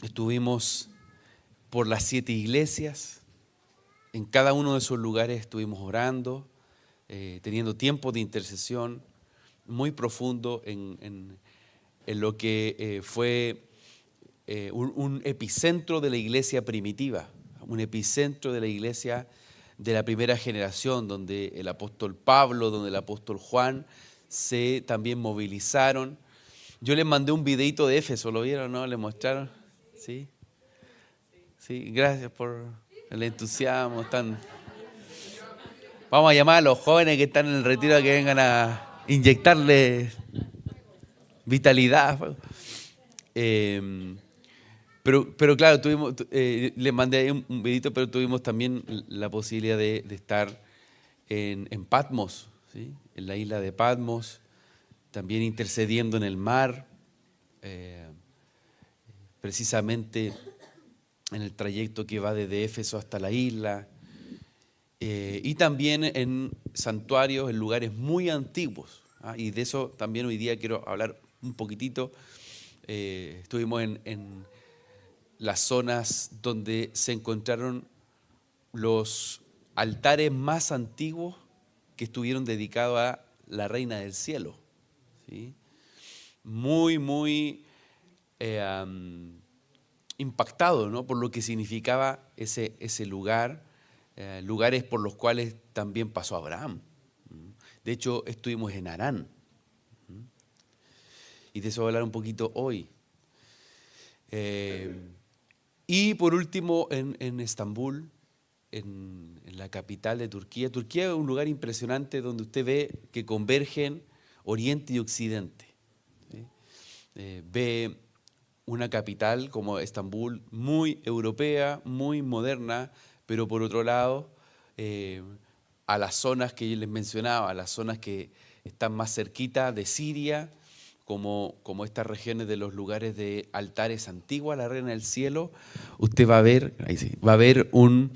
Estuvimos por las 7 iglesias. En cada uno de esos lugares estuvimos orando, teniendo tiempos de intercesión muy profundo en lo que fue un epicentro de la iglesia primitiva, un epicentro de la iglesia de la primera generación, donde el apóstol Pablo, donde el apóstol Juan se también movilizaron. Yo les mandé un videito de Éfeso, ¿lo vieron, no? ¿Le mostraron? Sí. Sí, gracias por el entusiasmo. Vamos a llamar a los jóvenes que están en el retiro a que vengan a inyectarle vitalidad. Pero claro, les mandé ahí un videito, pero tuvimos también la posibilidad de estar en Patmos, ¿sí? En la isla de Patmos, también intercediendo en el mar, precisamente en el trayecto que va desde Éfeso hasta la isla, y también en santuarios, en lugares muy antiguos, ¿ah? Y de eso también hoy día quiero hablar un poquitito. Estuvimos en las zonas donde se encontraron los altares más antiguos que estuvieron dedicados a la Reina del Cielo, ¿sí? Muy impactado, ¿no?, por lo que significaba ese lugar, lugares por los cuales también pasó Abraham. De hecho, estuvimos en Harán, y de eso voy a hablar un poquito hoy. Y por último, en Estambul, en la capital de Turquía. Turquía es un lugar impresionante donde usted ve que convergen Oriente y Occidente, ¿sí? Ve una capital como Estambul muy europea, muy moderna, pero por otro lado, a las zonas que yo les mencionaba, a las zonas que están más cerquita de Siria, como estas regiones de los lugares de altares antiguos a la Reina del Cielo, usted va a ver, ahí sí, va a ver un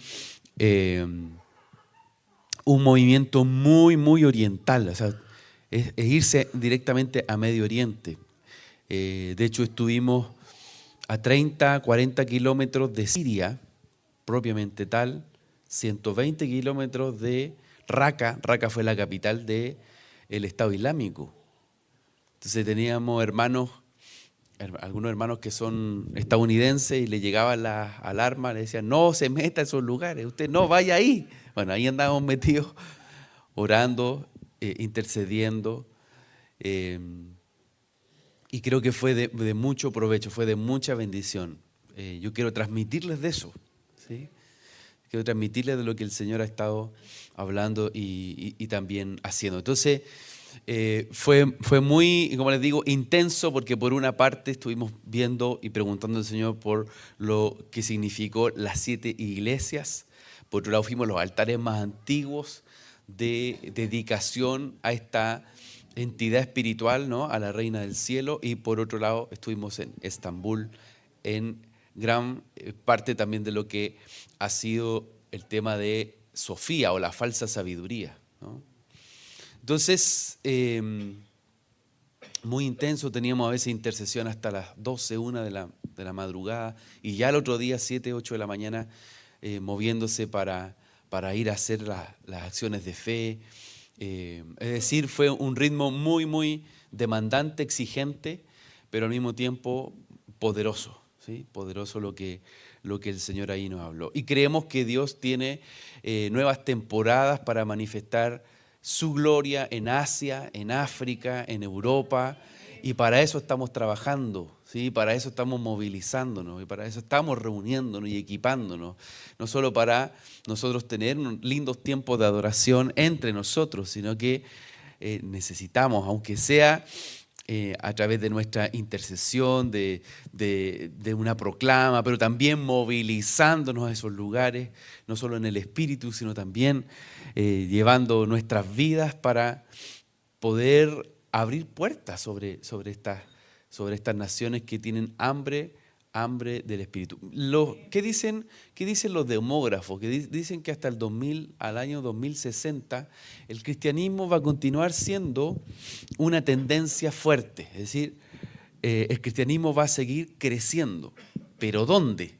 movimiento muy oriental, o sea, es irse directamente a Medio Oriente. De hecho, estuvimos a 30, 40 kilómetros de Siria, propiamente tal, 120 kilómetros de Raqqa. Raqqa fue la capital del Estado Islámico. Entonces teníamos algunos hermanos que son estadounidenses, y le llegaban las alarmas, le decían: no se meta a esos lugares, usted no vaya ahí. Bueno, ahí andábamos metidos, orando, intercediendo, y creo que fue de mucho provecho, fue de mucha bendición. Yo quiero transmitirles de eso, ¿sí? Quiero transmitirles de lo que el Señor ha estado hablando y también haciendo. Entonces, fue muy, como les digo, intenso, porque por una parte estuvimos viendo y preguntando al Señor por lo que significó las 7 iglesias. Por otro lado, fuimos a los altares más antiguos de dedicación a esta entidad espiritual, ¿no?, a la Reina del Cielo. Y por otro lado, estuvimos en Estambul, en gran parte también de lo que ha sido el tema de Sofía o la falsa sabiduría, ¿no? Entonces, muy intenso, teníamos a veces intercesión hasta las 12, 1 de la madrugada, y ya el otro día 7, 8 de la mañana, moviéndose para ir a hacer las acciones de fe. Es decir, fue un ritmo muy demandante, exigente, pero al mismo tiempo poderoso, ¿sí? Poderoso lo que el Señor ahí nos habló. Y creemos que Dios tiene nuevas temporadas para manifestar su gloria en Asia, en África, en Europa, y para eso estamos trabajando, ¿sí? Para eso estamos movilizándonos, y para eso estamos reuniéndonos y equipándonos, no solo para nosotros tener lindos tiempos de adoración entre nosotros, sino que necesitamos, aunque sea a través de nuestra intercesión, de una proclama, pero también movilizándonos a esos lugares, no solo en el espíritu, sino también llevando nuestras vidas para poder abrir puertas sobre estas naciones que tienen hambre del espíritu. ¿Qué dicen los demógrafos? Que dicen que hasta al año 2060, el cristianismo va a continuar siendo una tendencia fuerte. Es decir, el cristianismo va a seguir creciendo. ¿Pero dónde?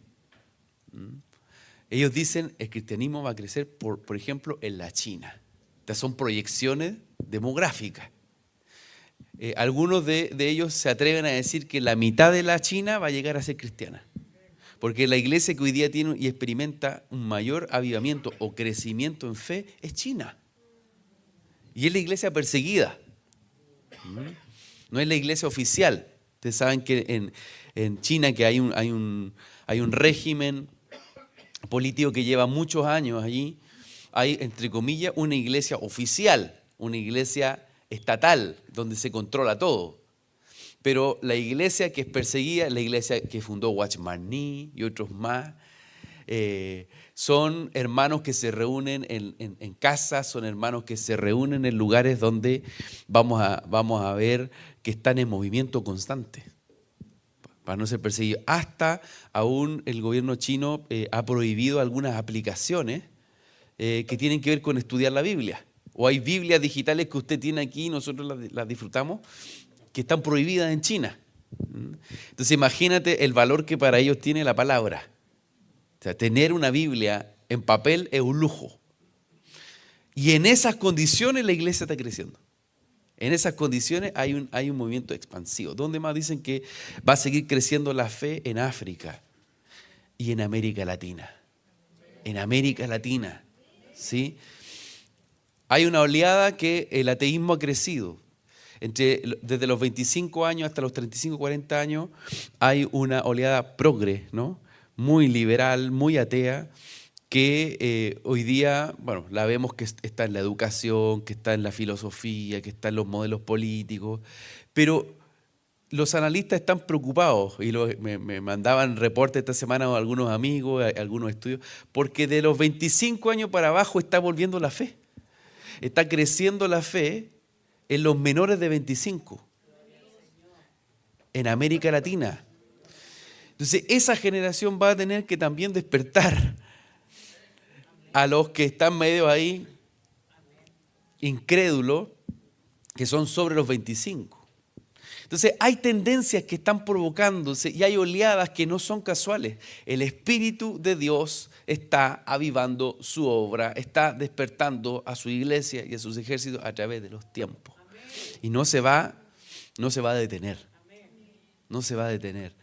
Ellos dicen el cristianismo va a crecer, por ejemplo, en la China. Estas son proyecciones demográficas. Algunos de ellos se atreven a decir que la mitad de la China va a llegar a ser cristiana. Porque la iglesia que hoy día tiene y experimenta un mayor avivamiento o crecimiento en fe es China. Y es la iglesia perseguida. No es la iglesia oficial. Ustedes saben que en China que hay un régimen político que lleva muchos años allí. Hay, entre comillas, una iglesia oficial, una iglesia estatal, donde se controla todo. Pero la iglesia que es perseguida, la iglesia que fundó Watchman Nee y otros más, son hermanos que se reúnen en casas, son hermanos que se reúnen en lugares donde vamos a ver que están en movimiento constante, para no ser perseguidos. Hasta aún el gobierno chino ha prohibido algunas aplicaciones que tienen que ver con estudiar la Biblia. O hay Biblias digitales que usted tiene aquí y nosotros las disfrutamos, que están prohibidas en China. Entonces imagínate el valor que para ellos tiene la palabra. O sea, tener una Biblia en papel es un lujo. Y en esas condiciones la iglesia está creciendo. En esas condiciones hay un movimiento expansivo. ¿Dónde más dicen que va a seguir creciendo la fe? En África y en América Latina. En América Latina, ¿sí? Hay una oleada que el ateísmo ha crecido. Desde los 25 años hasta los 35, 40 años hay una oleada progre, ¿no? Muy liberal, muy atea, que hoy día, bueno, la vemos que está en la educación, que está en la filosofía, que está en los modelos políticos, pero los analistas están preocupados y me mandaban reportes esta semana a algunos amigos, a algunos estudios, porque de los 25 años para abajo está volviendo la fe. Está creciendo la fe en los menores de 25, en América Latina. Entonces, esa generación va a tener que también despertar a los que están medio ahí, incrédulos, que son sobre los 25. Entonces, hay tendencias que están provocándose y hay oleadas que no son casuales. El Espíritu de Dios está avivando su obra, está despertando a su iglesia y a sus ejércitos a través de los tiempos. Y no se va a detener. No se va a detener.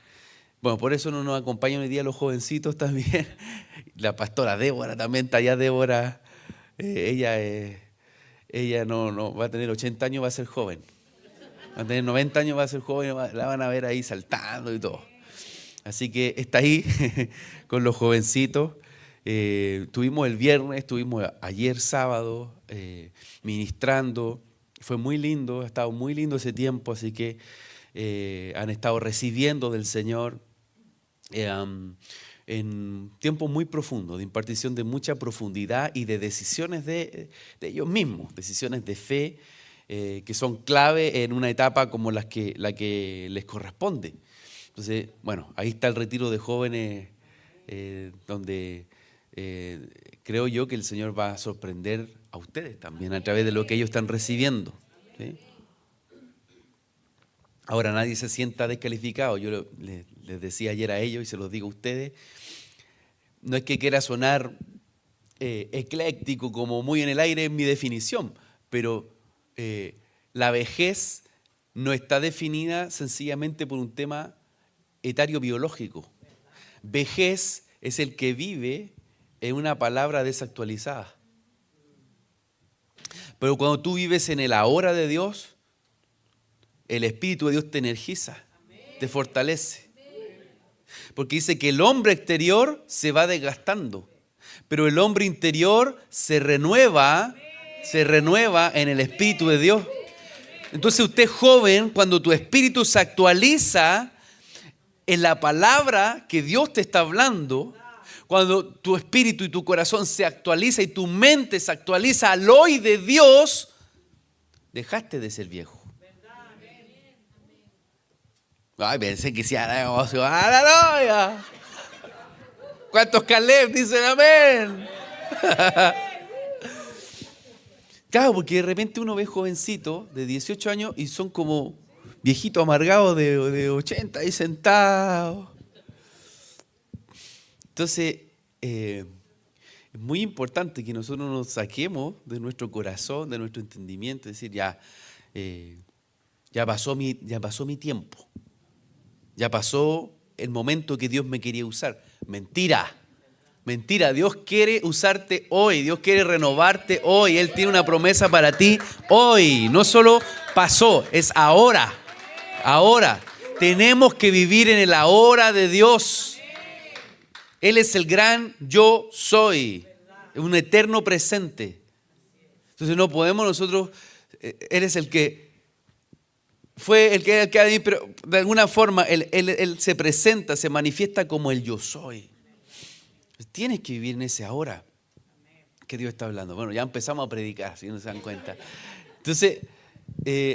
Bueno, por eso no nos acompañan hoy día los jovencitos también. La pastora Débora también está allá. Débora, ella no va a tener 80 años, va a ser joven. Va a tener 90 años, va a ser joven, la van a ver ahí saltando y todo. Así que está ahí con los jovencitos. Tuvimos el viernes, estuvimos ayer sábado ministrando. Fue muy lindo, ha estado muy lindo ese tiempo, así que han estado recibiendo del Señor en tiempo muy profundo, de impartición de mucha profundidad y de decisiones de ellos mismos, decisiones de fe que son clave en una etapa como la que les corresponde. Entonces, bueno, ahí está el retiro de jóvenes donde creo yo que el Señor va a sorprender a ustedes también a través de lo que ellos están recibiendo, ¿sí? Ahora nadie se sienta descalificado. Yo les decía ayer a ellos y se los digo a ustedes, no es que quiera sonar ecléctico como muy en el aire en mi definición, pero la vejez no está definida sencillamente por un tema etario biológico. Vejez es el que vive en una palabra desactualizada. Pero cuando tú vives en el ahora de Dios, el Espíritu de Dios te energiza, te fortalece. Porque dice que el hombre exterior se va desgastando, pero el hombre interior se renueva en el Espíritu de Dios. Entonces usted joven, cuando tu espíritu se actualiza en la palabra que Dios te está hablando, cuando tu espíritu y tu corazón se actualiza y tu mente se actualiza al hoy de Dios, dejaste de ser viejo. Ay, pensé que sí, ¡aleluya! ¿Cuántos Caleb dicen amén? Claro, porque de repente uno ve jovencitos de 18 años y son como viejitos amargados de 80 ahí sentados. Entonces, es muy importante que nosotros nos saquemos de nuestro corazón, de nuestro entendimiento, decir, ya pasó mi tiempo, ya pasó el momento que Dios me quería usar. Mentira, mentira, Dios quiere usarte hoy, Dios quiere renovarte hoy, Él tiene una promesa para ti hoy, no solo pasó, es ahora, ahora. Tenemos que vivir en el ahora de Dios. Él es el gran yo soy, un eterno presente. Entonces no podemos nosotros, Él es el que fue el que ha venido, pero de alguna forma él se presenta, se manifiesta como el yo soy. Tienes que vivir en ese ahora que Dios está hablando. Bueno, ya empezamos a predicar, si no se dan cuenta. Entonces,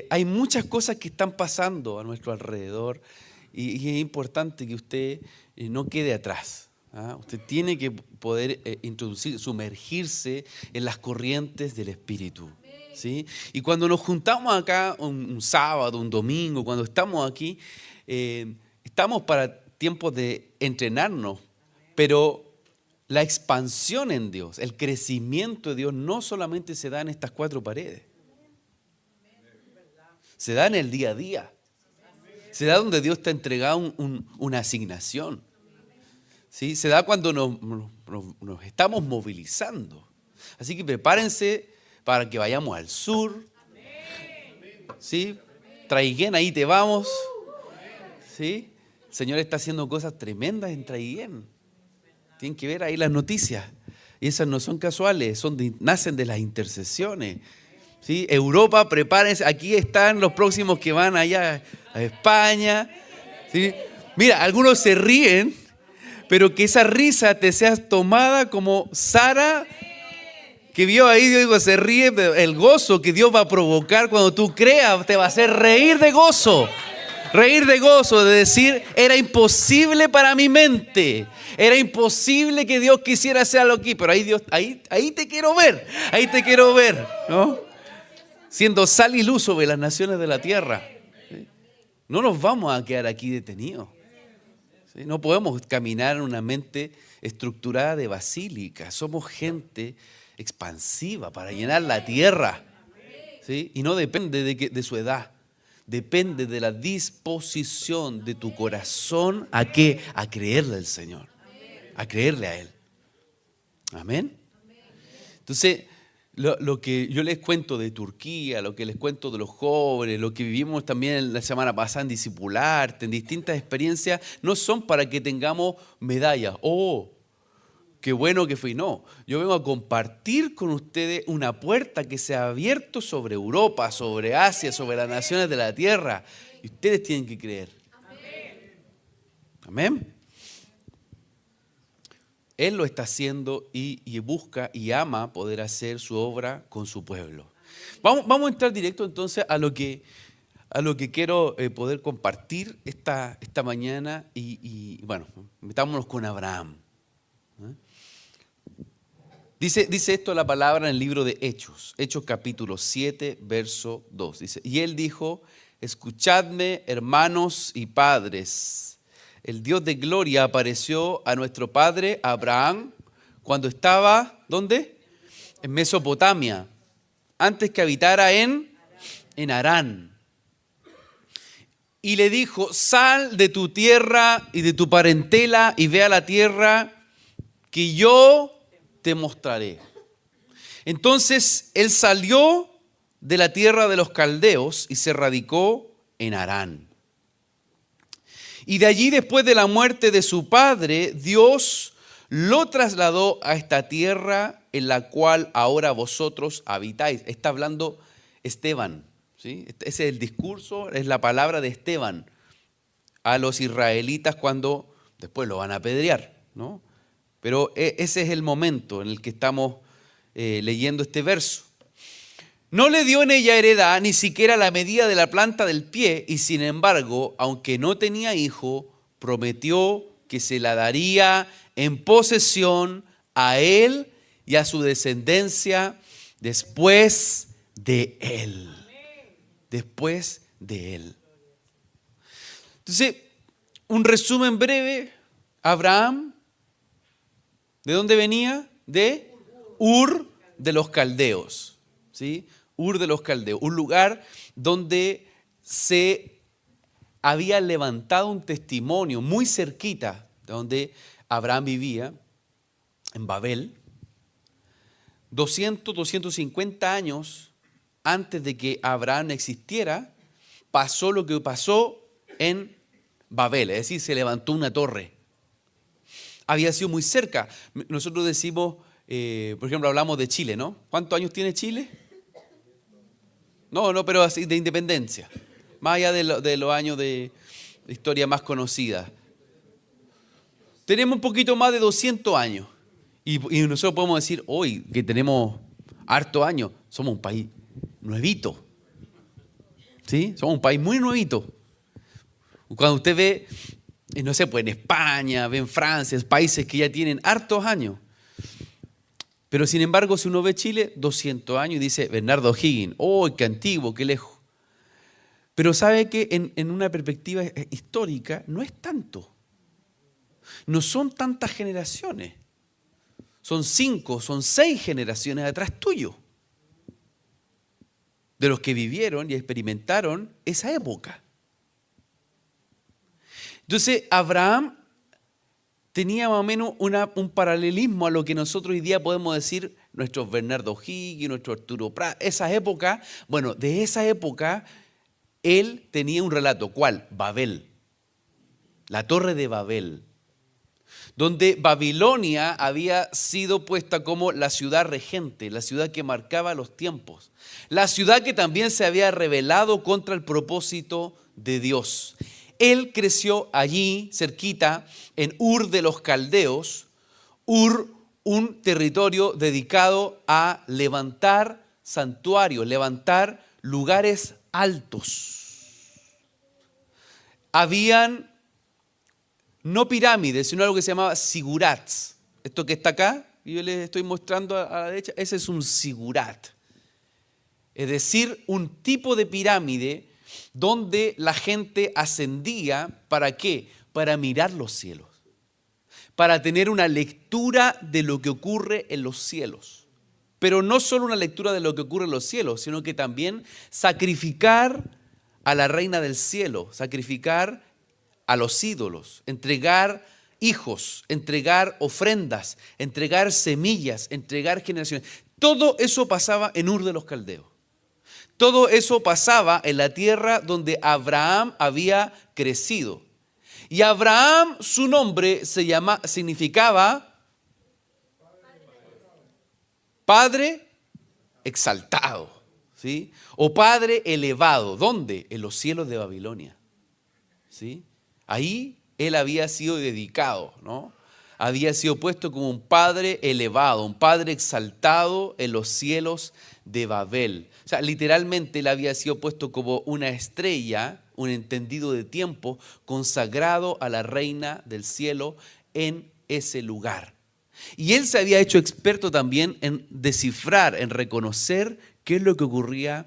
hay muchas cosas que están pasando a nuestro alrededor y es importante que usted no quede atrás. Usted tiene que poder sumergirse en las corrientes del Espíritu. ¿Sí? Y cuando nos juntamos acá un sábado, un domingo, cuando estamos aquí, estamos para tiempos de entrenarnos, pero la expansión en Dios, el crecimiento de Dios no solamente se da en estas cuatro paredes, se da en el día a día, se da donde Dios te ha entregado una asignación, ¿sí? Se da cuando nos estamos movilizando, así que prepárense para que vayamos al sur, ¿sí? Traiguén, ahí te vamos, ¿sí? El Señor está haciendo cosas tremendas en Traiguén. Tienen que ver ahí las noticias. Y esas no son casuales, nacen de las intercesiones. ¿Sí? Europa, prepárense, aquí están los próximos que van allá a España. ¿Sí? Mira, algunos se ríen, pero que esa risa te sea tomada como Sara, que vio ahí, digo, se ríe, el gozo que Dios va a provocar cuando tú creas, te va a hacer reír de gozo. Reír de gozo, de decir, era imposible para mi mente, era imposible que Dios quisiera hacer algo aquí, pero ahí te quiero ver, ¿no? Siendo sal y luz sobre las naciones de la tierra. ¿Sí? No nos vamos a quedar aquí detenidos. ¿Sí? No podemos caminar en una mente estructurada de basílica, somos gente expansiva para llenar la tierra. ¿Sí? Y no depende de su edad. Depende de la disposición de tu corazón a qué, a creerle al Señor, a creerle a Él. Amén. Entonces, lo que yo les cuento de Turquía, lo que les cuento de los jóvenes, lo que vivimos también la semana pasada en Discipularte, en distintas experiencias, no son para que tengamos medallas. ¡Oh! Qué bueno que fui. No, yo vengo a compartir con ustedes una puerta que se ha abierto sobre Europa, sobre Asia, sobre las naciones de la tierra. Y ustedes tienen que creer. Amén. Él lo está haciendo y busca y ama poder hacer su obra con su pueblo. Vamos a entrar directo entonces a lo que quiero poder compartir esta mañana. Y bueno, metámonos con Abraham. Dice esto la palabra en el libro de Hechos capítulo 7, verso 2. Dice, y él dijo, escuchadme, hermanos y padres. El Dios de gloria apareció a nuestro padre Abraham cuando estaba, ¿dónde? En Mesopotamia, antes que habitara en Harán. Y le dijo, sal de tu tierra y de tu parentela y ve a la tierra que yo te mostraré. Entonces él salió de la tierra de los caldeos y se radicó en Harán. Y de allí, después de la muerte de su padre, Dios lo trasladó a esta tierra en la cual ahora vosotros habitáis. Está hablando Esteban, ¿sí? Ese es el discurso, es la palabra de Esteban a los israelitas cuando después lo van a apedrear, ¿no? Pero ese es el momento en el que estamos leyendo este verso. No le dio en ella heredad ni siquiera la medida de la planta del pie, y sin embargo, aunque no tenía hijo, prometió que se la daría en posesión a él y a su descendencia después de él. Después de él. Entonces, un resumen breve. Abraham ¿De dónde venía? De Ur de los Caldeos. ¿Sí? Ur de los Caldeos. Un lugar donde se había levantado un testimonio muy cerquita de donde Abraham vivía, en Babel, 250 años antes de que Abraham existiera, pasó lo que pasó en Babel, es decir, se levantó una torre. Había sido muy cerca. Nosotros decimos, por ejemplo, hablamos de Chile, ¿no? ¿Cuántos años tiene Chile? No, pero así de independencia. Más allá de los años de historia más conocida. Tenemos un poquito más de 200 años. Y nosotros podemos decir hoy que tenemos harto años. Somos un país nuevito. ¿Sí? Somos un país muy nuevito. Cuando usted ve, no sé, pues en España, ve en Francia, países que ya tienen hartos años. Pero sin embargo, si uno ve Chile, 200 años y dice Bernardo O'Higgins, ¡oh, qué antiguo, qué lejos! Pero sabe que en una perspectiva histórica no es tanto. No son tantas generaciones. Son 5, son 6 generaciones atrás tuyo. De los que vivieron y experimentaron esa época. Entonces, Abraham tenía más o menos un paralelismo a lo que nosotros hoy día podemos decir nuestros Bernardo O'Higgins, nuestro Arturo Prat. Esa época, bueno, de esa época, él tenía un relato. ¿Cuál? Babel. La Torre de Babel. Donde Babilonia había sido puesta como la ciudad regente, la ciudad que marcaba los tiempos. La ciudad que también se había rebelado contra el propósito de Dios. Él creció allí, cerquita, en Ur de los Caldeos. Ur, un territorio dedicado a levantar santuarios, levantar lugares altos. Habían no pirámides, sino algo que se llamaba sigurats. Esto que está acá, y yo les estoy mostrando a la derecha, ese es un sigurat. Es decir, un tipo de pirámide donde la gente ascendía, ¿para qué? Para mirar los cielos, para tener una lectura de lo que ocurre en los cielos. Pero no solo una lectura de lo que ocurre en los cielos, sino que también sacrificar a la reina del cielo, sacrificar a los ídolos, entregar hijos, entregar ofrendas, entregar semillas, entregar generaciones. Todo eso pasaba en Ur de los Caldeos. Todo eso pasaba en la tierra donde Abraham había crecido. Y Abraham, su nombre significaba Padre exaltado, ¿sí? O Padre elevado. ¿Dónde? En los cielos de Babilonia, ¿sí? Ahí él había sido dedicado, ¿no? Había sido puesto como un padre elevado, un padre exaltado en los cielos de Babel. O sea, literalmente él había sido puesto como una estrella, un entendido de tiempo, consagrado a la reina del cielo en ese lugar. Y él se había hecho experto también en descifrar, en reconocer qué es lo que ocurría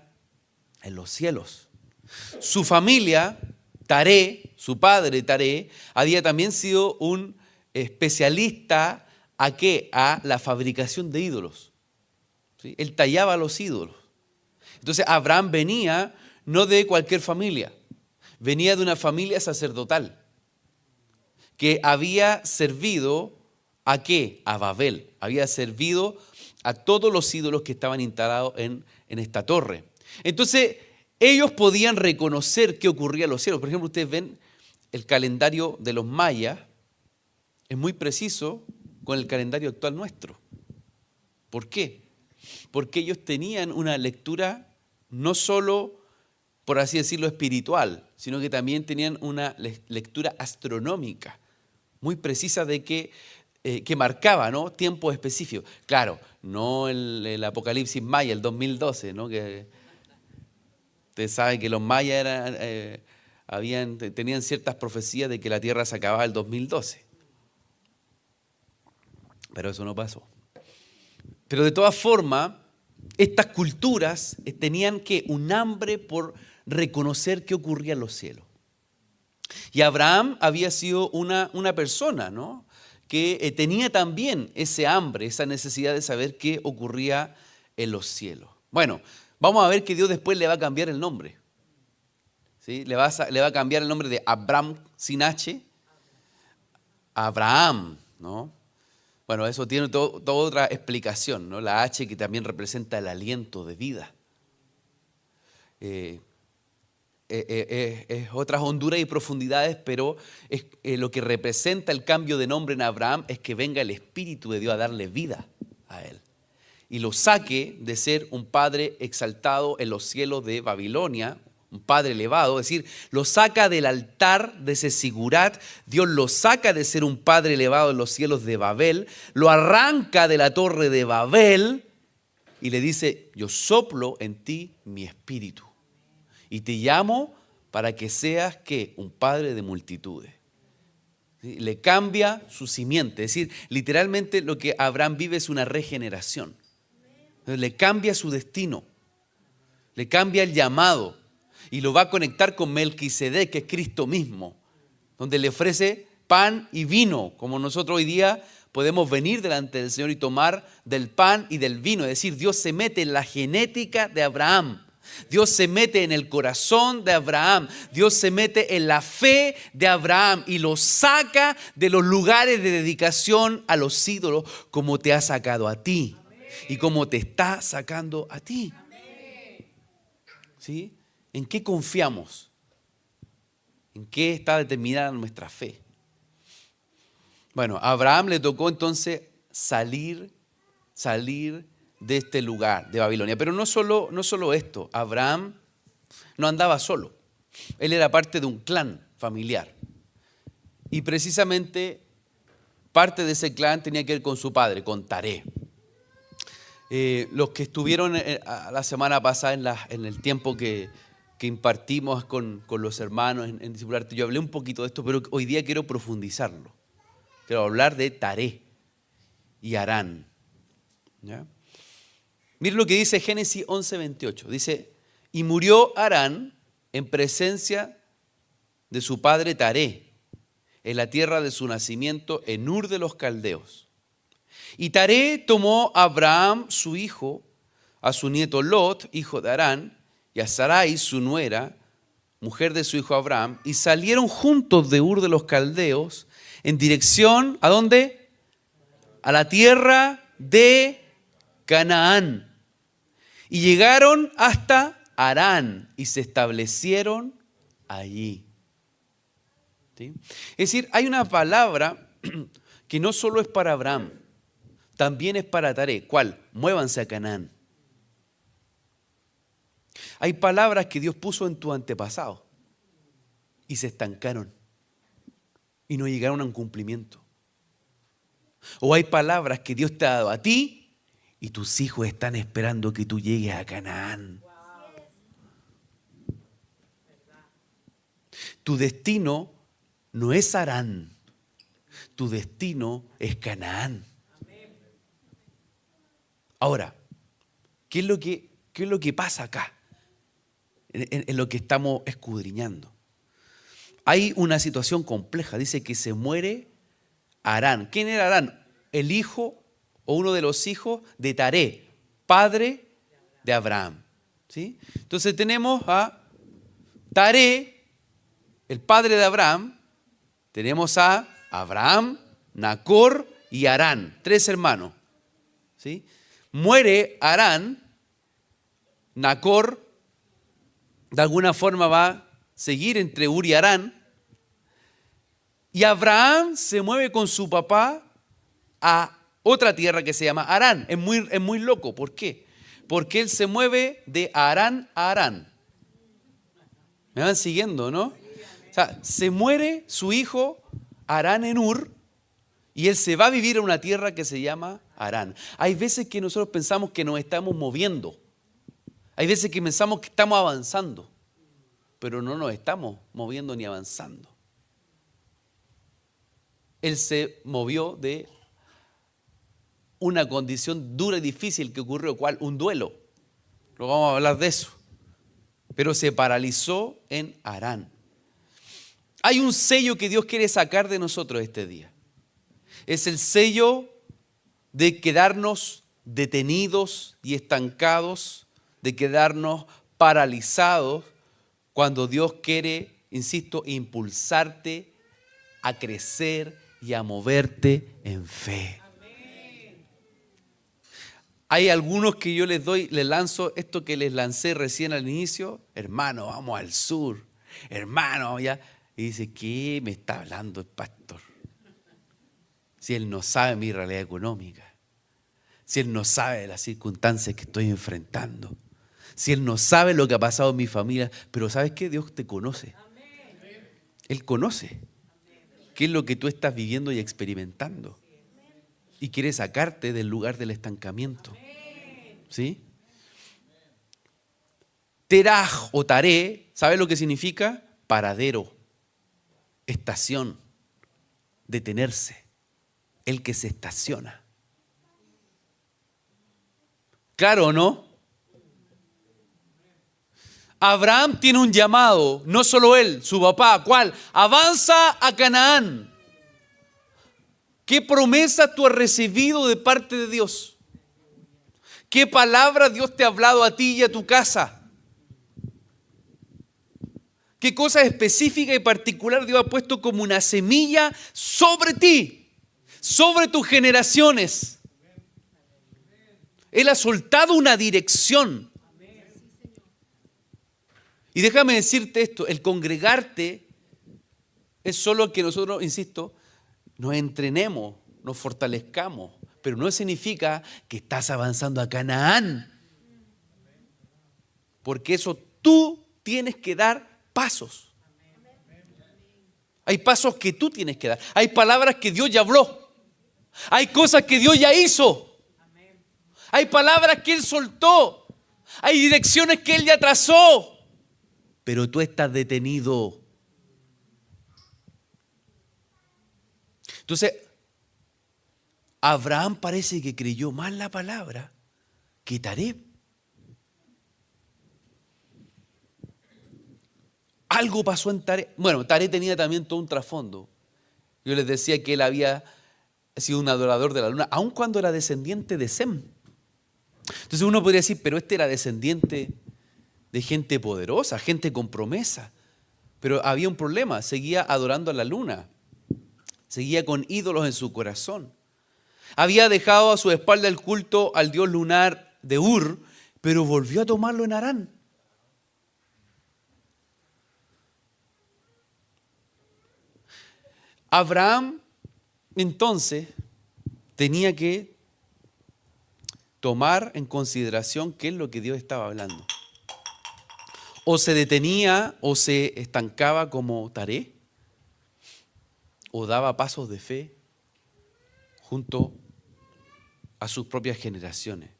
en los cielos. Su familia, Taré, su padre Taré, había también sido un especialista ¿a qué? A la fabricación de ídolos. ¿Sí? Él tallaba los ídolos. Entonces Abraham venía no de cualquier familia, venía de una familia sacerdotal que había servido ¿a qué? A Babel, había servido a todos los ídolos que estaban instalados en esta torre. Entonces ellos podían reconocer qué ocurría en los cielos. Por ejemplo, ustedes ven el calendario de los mayas, es muy preciso con el calendario actual nuestro. ¿Por qué? Porque ellos tenían una lectura no solo, por así decirlo, espiritual, sino que también tenían una lectura astronómica muy precisa de que marcaba, ¿no? Tiempos específicos. Claro, no el Apocalipsis Maya, el 2012, ¿no? Que ustedes saben que los mayas tenían ciertas profecías de que la Tierra se acababa el 2012. Pero eso no pasó. Pero de todas formas, estas culturas tenían un hambre por reconocer qué ocurría en los cielos. Y Abraham había sido una persona, ¿no? que tenía también ese hambre, esa necesidad de saber qué ocurría en los cielos. Bueno, vamos a ver que Dios después le va a cambiar el nombre. ¿Sí? Le va a cambiar el nombre de Abram sin H a Abraham, ¿no? Bueno, eso tiene toda otra explicación, ¿no? La H que también representa el aliento de vida. Es otras honduras y profundidades, pero lo que representa el cambio de nombre en Abraham es que venga el Espíritu de Dios a darle vida a él. Y lo saque de ser un padre exaltado en los cielos de Babilonia, un padre elevado, es decir, lo saca del altar de ese sigurat, Dios lo saca de ser un padre elevado en los cielos de Babel, lo arranca de la torre de Babel y le dice, yo soplo en ti mi espíritu y te llamo para que seas, ¿qué? Un padre de multitudes. ¿Sí? Le cambia su simiente, es decir, literalmente lo que Abraham vive es una regeneración. Le cambia su destino, le cambia el llamado y lo va a conectar con Melquisedec, que es Cristo mismo, donde le ofrece pan y vino, como nosotros hoy día podemos venir delante del Señor y tomar del pan y del vino. Es decir, Dios se mete en la genética de Abraham, Dios se mete en el corazón de Abraham, Dios se mete en la fe de Abraham y lo saca de los lugares de dedicación a los ídolos, como te ha sacado a ti y como te está sacando a ti. ¿Sí? ¿En qué confiamos? ¿En qué está determinada nuestra fe? Bueno, a Abraham le tocó entonces salir de este lugar de Babilonia. Pero no solo esto, Abraham no andaba solo. Él era parte de un clan familiar. Y precisamente parte de ese clan tenía que ver con su padre, con Taré. Los que estuvieron la semana pasada en el tiempo que impartimos con los hermanos en Discipularte, yo hablé un poquito de esto, pero hoy día quiero profundizarlo. Quiero hablar de Taré y Harán. ¿Ya? Miren lo que dice Génesis 11:28. Dice, y murió Harán en presencia de su padre Taré, en la tierra de su nacimiento, en Ur de los Caldeos. Y Taré tomó a Abraham su hijo, a su nieto Lot, hijo de Harán, y a Sarai su nuera, mujer de su hijo Abraham, y salieron juntos de Ur de los Caldeos en dirección, ¿a dónde? A la tierra de Canaán. Y llegaron hasta Harán y se establecieron allí. ¿Sí? Es decir, hay una palabra que no solo es para Abraham, también es para Taré. ¿Cuál? Muévanse a Canaán. Hay palabras que Dios puso en tu antepasado y se estancaron y no llegaron a un cumplimiento. O hay palabras que Dios te ha dado a ti y tus hijos están esperando que tú llegues a Canaán. Tu destino no es Harán, tu destino es Canaán. Ahora, ¿qué es lo que pasa acá? En lo que estamos escudriñando. Hay una situación compleja. Dice que se muere Harán. ¿Quién era Harán? El hijo o uno de los hijos de Taré, padre de Abraham. ¿Sí? Entonces tenemos a Taré, el padre de Abraham. Tenemos a Abraham, Nacor y Harán, 3 hermanos. ¿Sí? Muere Harán, Nacor de alguna forma va a seguir entre Ur y Harán, y Abraham se mueve con su papá a otra tierra que se llama Harán. Es muy loco. ¿Por qué? Porque él se mueve de Harán a Harán. ¿Me van siguiendo, no? O sea, se muere su hijo Harán en Ur y él se va a vivir a una tierra que se llama Harán. Hay veces que nosotros pensamos que nos estamos moviendo. Hay veces que pensamos que estamos avanzando, pero no nos estamos moviendo ni avanzando. Él se movió de una condición dura y difícil que ocurrió, ¿cuál? Un duelo. Luego vamos a hablar de eso. Pero se paralizó en Harán. Hay un sello que Dios quiere sacar de nosotros este día. Es el sello de quedarnos detenidos y estancados, de quedarnos paralizados cuando Dios quiere, insisto, impulsarte a crecer y a moverte en fe. Hay algunos que yo les lanzo esto que les lancé recién al inicio. Hermano, vamos al sur. Hermano, ya. Y dice, ¿qué me está hablando el pastor? Si él no sabe mi realidad económica. Si él no sabe las circunstancias que estoy enfrentando. Si él no sabe lo que ha pasado en mi familia. Pero ¿sabes qué? Dios te conoce. Él conoce qué es lo que tú estás viviendo y experimentando. Y quiere sacarte del lugar del estancamiento. ¿Sí? Teraj o taré, ¿sabe lo que significa? Paradero, estación, detenerse, el que se estaciona. ¿Claro o no? Abraham tiene un llamado, no solo él, su papá, ¿cuál? Avanza a Canaán. ¿Qué promesa tú has recibido de parte de Dios? ¿Qué palabra Dios te ha hablado a ti y a tu casa? ¿Qué cosa específica y particular Dios ha puesto como una semilla sobre ti, sobre tus generaciones? Él ha soltado una dirección. Y déjame decirte esto, el congregarte es solo que nosotros, insisto, nos entrenemos, nos fortalezcamos, pero no significa que estás avanzando a Canaán. Porque eso tú tienes que dar pasos. Hay pasos que tú tienes que dar. Hay palabras que Dios ya habló. Hay cosas que Dios ya hizo. Hay palabras que Él soltó. Hay direcciones que Él ya trazó. Pero tú estás detenido. Entonces, Abraham parece que creyó más la palabra que Taré. Algo pasó en Taré. Bueno, Taré tenía también todo un trasfondo. Yo les decía que él había sido un adorador de la luna, aun cuando era descendiente de Sem. Entonces uno podría decir, pero este era descendiente de gente poderosa, gente con promesa. Pero había un problema, seguía adorando a la luna. Seguía con ídolos en su corazón. Había dejado a su espalda el culto al dios lunar de Ur, pero volvió a tomarlo en Harán. Abraham, entonces, tenía que tomar en consideración qué es lo que Dios estaba hablando. O se detenía o se estancaba como Taré, o daba pasos de fe junto a sus propias generaciones.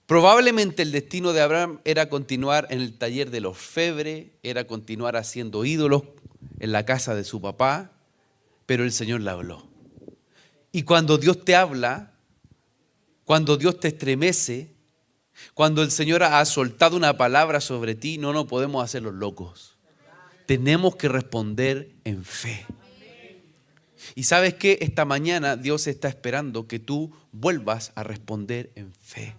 Probablemente el destino de Abraham era continuar en el taller del orfebre, era continuar haciendo ídolos en la casa de su papá, pero el Señor le habló. Y cuando Dios te habla, cuando Dios te estremece, cuando el Señor ha soltado una palabra sobre ti, no nos podemos hacer los locos. Tenemos que responder en fe. Y ¿sabes qué? Esta mañana Dios está esperando que tú vuelvas a responder en fe.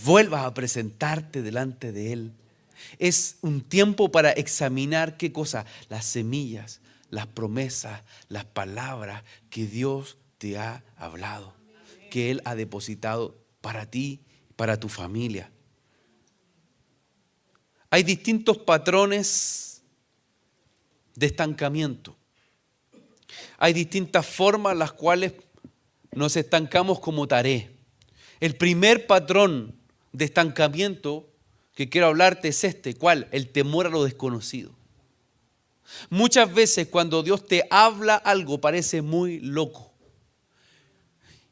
Vuelvas a presentarte delante de Él. Es un tiempo para examinar qué cosa, las semillas, las promesas, las palabras que Dios te ha hablado, que Él ha depositado para ti, para tu familia. Hay distintos patrones de estancamiento. Hay distintas formas en las cuales nos estancamos como Taré. El primer patrón de estancamiento que quiero hablarte es este. ¿Cuál? El temor a lo desconocido. Muchas veces cuando Dios te habla algo parece muy loco.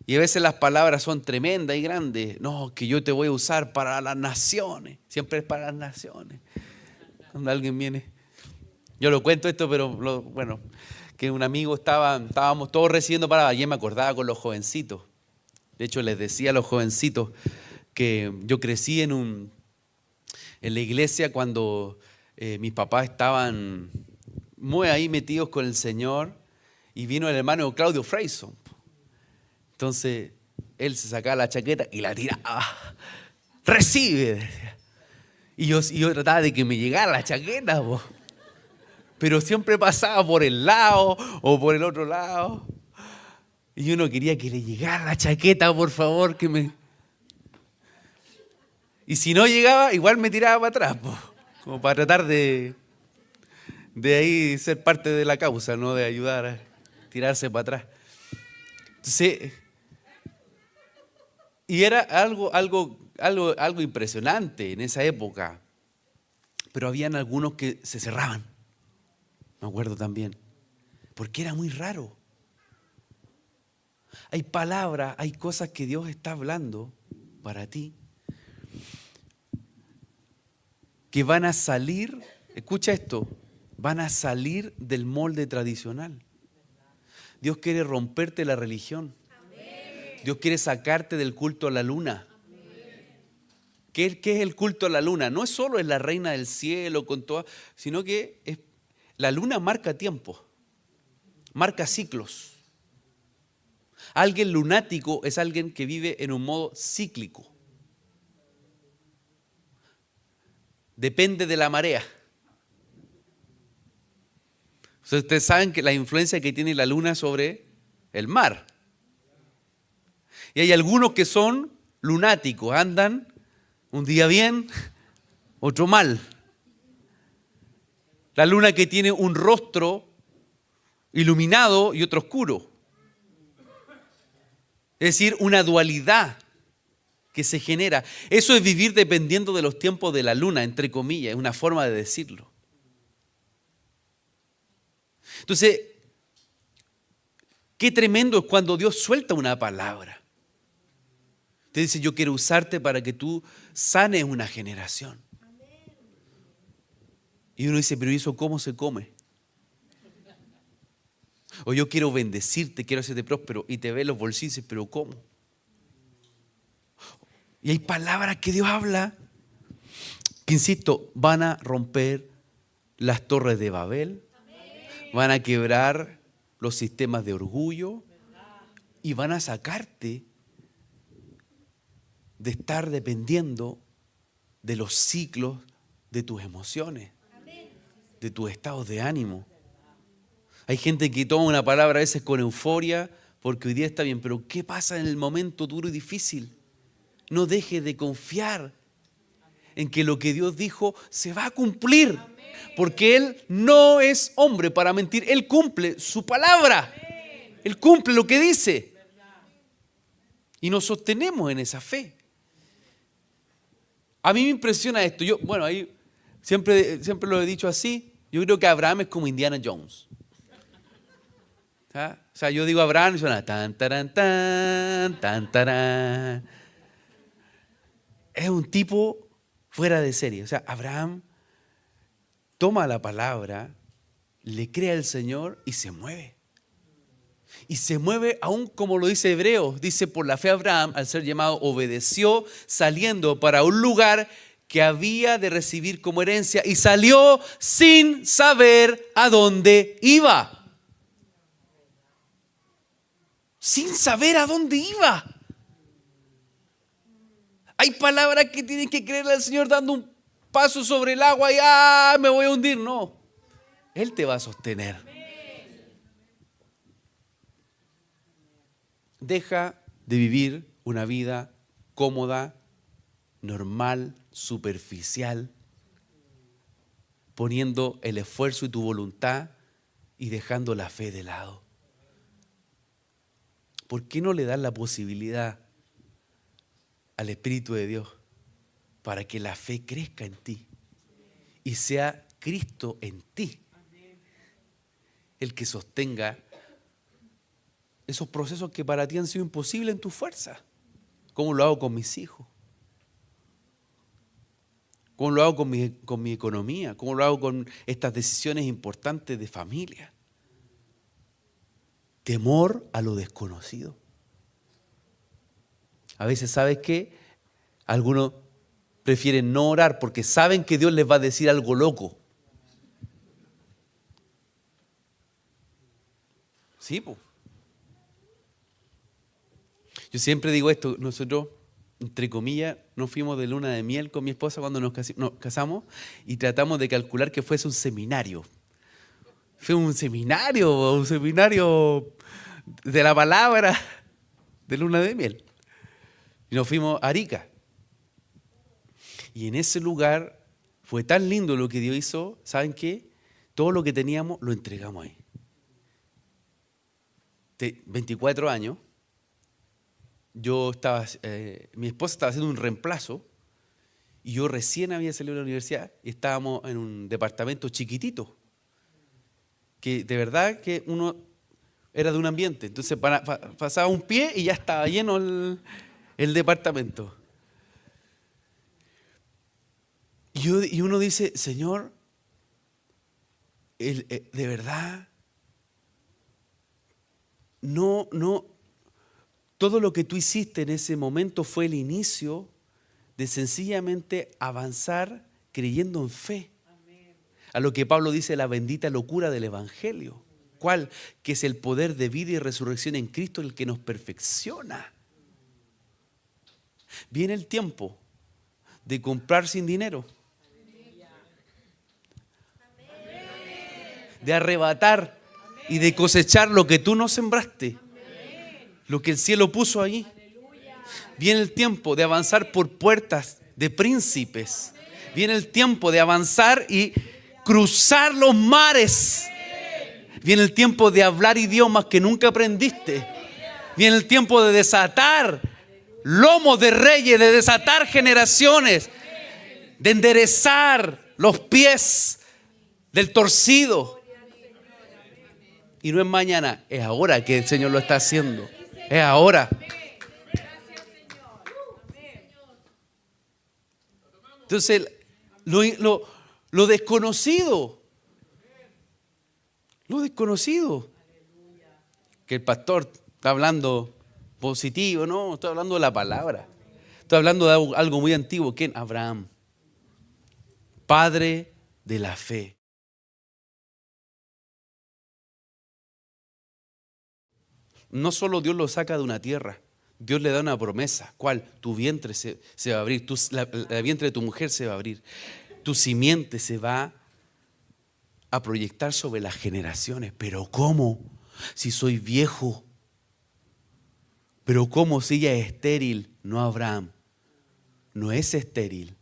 Y a veces las palabras son tremendas y grandes. No, que yo te voy a usar para las naciones. Siempre es para las naciones. Cuando alguien viene. Yo lo cuento esto, pero bueno, que un amigo estábamos todos recibiendo para ayer me acordaba con los jovencitos. De hecho, les decía a los jovencitos que yo crecí en la iglesia cuando mis papás estaban muy ahí metidos con el Señor y vino el hermano Claudio Freyson. Entonces, él se sacaba la chaqueta y la tiraba. Recibe, decía. Y yo trataba de que me llegara la chaqueta, po. Pero siempre pasaba por el lado o por el otro lado. Y yo no quería que le llegara la chaqueta, por favor, Y si no llegaba, igual me tiraba para atrás, po, como para tratar de ahí ser parte de la causa, no de ayudar a tirarse para atrás. Entonces, y era algo impresionante en esa época. Pero habían algunos que se cerraban. Me acuerdo también. Porque era muy raro. Hay palabras, hay cosas que Dios está hablando para ti que van a salir, escucha esto, van a salir del molde tradicional. Dios quiere romperte la religión. Dios quiere sacarte del culto a la luna. ¿Qué es el culto a la luna? No es solo es la reina del cielo, sino que la luna marca tiempo, marca ciclos. Alguien lunático es alguien que vive en un modo cíclico. Depende de la marea. Ustedes saben que la influencia que tiene la luna sobre el mar. Y hay algunos que son lunáticos, andan un día bien, otro mal. La luna que tiene un rostro iluminado y otro oscuro. Es decir, una dualidad que se genera. Eso es vivir dependiendo de los tiempos de la luna, entre comillas, es una forma de decirlo. Entonces, qué tremendo es cuando Dios suelta una palabra. Te dice, yo quiero usarte para que tú sanes una generación. Y uno dice, pero ¿y eso cómo se come? O yo quiero bendecirte, quiero hacerte próspero. Y te ve los bolsillos, pero ¿cómo? Y hay palabras que Dios habla que, insisto, van a romper las torres de Babel, van a quebrar los sistemas de orgullo y van a sacarte de estar dependiendo de los ciclos de tus emociones, de tus estados de ánimo. Hay gente que toma una palabra a veces con euforia porque hoy día está bien, pero ¿qué pasa en el momento duro y difícil? No dejes de confiar en que lo que Dios dijo se va a cumplir, porque Él no es hombre para mentir. Él cumple su palabra, Él cumple lo que dice y nos sostenemos en esa fe. A mí me impresiona esto. Ahí siempre lo he dicho así. Yo creo que Abraham es como Indiana Jones. ¿Ah? O sea, yo digo Abraham y suena tan, taran, tan, tan, tarán. Es un tipo fuera de serie. O sea, Abraham toma la palabra, le cree al Señor y se mueve. Y se mueve aún como lo dice Hebreos. Dice, por la fe Abraham, al ser llamado, obedeció saliendo para un lugar que había de recibir como herencia y salió sin saber a dónde iba. Sin saber a dónde iba. Hay palabras que tienen que creerle al Señor dando un paso sobre el agua y me voy a hundir. No, Él te va a sostener. Deja de vivir una vida cómoda, normal, superficial, poniendo el esfuerzo y tu voluntad y dejando la fe de lado. ¿Por qué no le das la posibilidad al Espíritu de Dios para que la fe crezca en ti y sea Cristo en ti el que sostenga esos procesos que para ti han sido imposibles en tu fuerza? ¿Cómo lo hago con mis hijos? ¿Cómo lo hago con mi economía? ¿Cómo lo hago con estas decisiones importantes de familia? Temor a lo desconocido. A veces, ¿sabes qué? Algunos prefieren no orar porque saben que Dios les va a decir algo loco. Sí, po. Yo siempre digo esto, nosotros, entre comillas, nos fuimos de luna de miel con mi esposa cuando nos casamos y tratamos de calcular que fuese un seminario. Fue un seminario de la palabra de luna de miel. Y nos fuimos a Arica. Y en ese lugar fue tan lindo lo que Dios hizo, ¿saben qué? Todo lo que teníamos lo entregamos ahí. 24 años. Mi esposa estaba haciendo un reemplazo y yo recién había salido de la universidad y estábamos en un departamento chiquitito, que de verdad que uno era de un ambiente. Entonces pasaba un pie y ya estaba lleno el departamento. Y uno dice, Señor, de verdad, no, todo lo que tú hiciste en ese momento fue el inicio de sencillamente avanzar creyendo en fe. A lo que Pablo dice, la bendita locura del Evangelio. ¿Cuál? Que es el poder de vida y resurrección en Cristo el que nos perfecciona. Viene el tiempo de comprar sin dinero, de arrebatar y de cosechar lo que tú no sembraste, lo que el cielo puso ahí. Viene el tiempo de avanzar por puertas de príncipes. Viene el tiempo de avanzar y cruzar los mares. Viene el tiempo de hablar idiomas que nunca aprendiste. Viene el tiempo de desatar lomos de reyes, de desatar generaciones, de enderezar los pies del torcido. Y no es mañana, es ahora que el Señor lo está haciendo. Es ahora. Entonces, lo desconocido, que el pastor está hablando positivo, no, estoy hablando de la palabra. Estoy hablando de algo muy antiguo. ¿Quién? Abraham, padre de la fe. No solo Dios lo saca de una tierra, Dios le da una promesa. ¿Cuál? Tu vientre se va a abrir, la vientre de tu mujer se va a abrir, tu simiente se va a proyectar sobre las generaciones. ¿Pero cómo? Si soy viejo. ¿Pero cómo si ella es estéril? No, Abraham, no es estéril.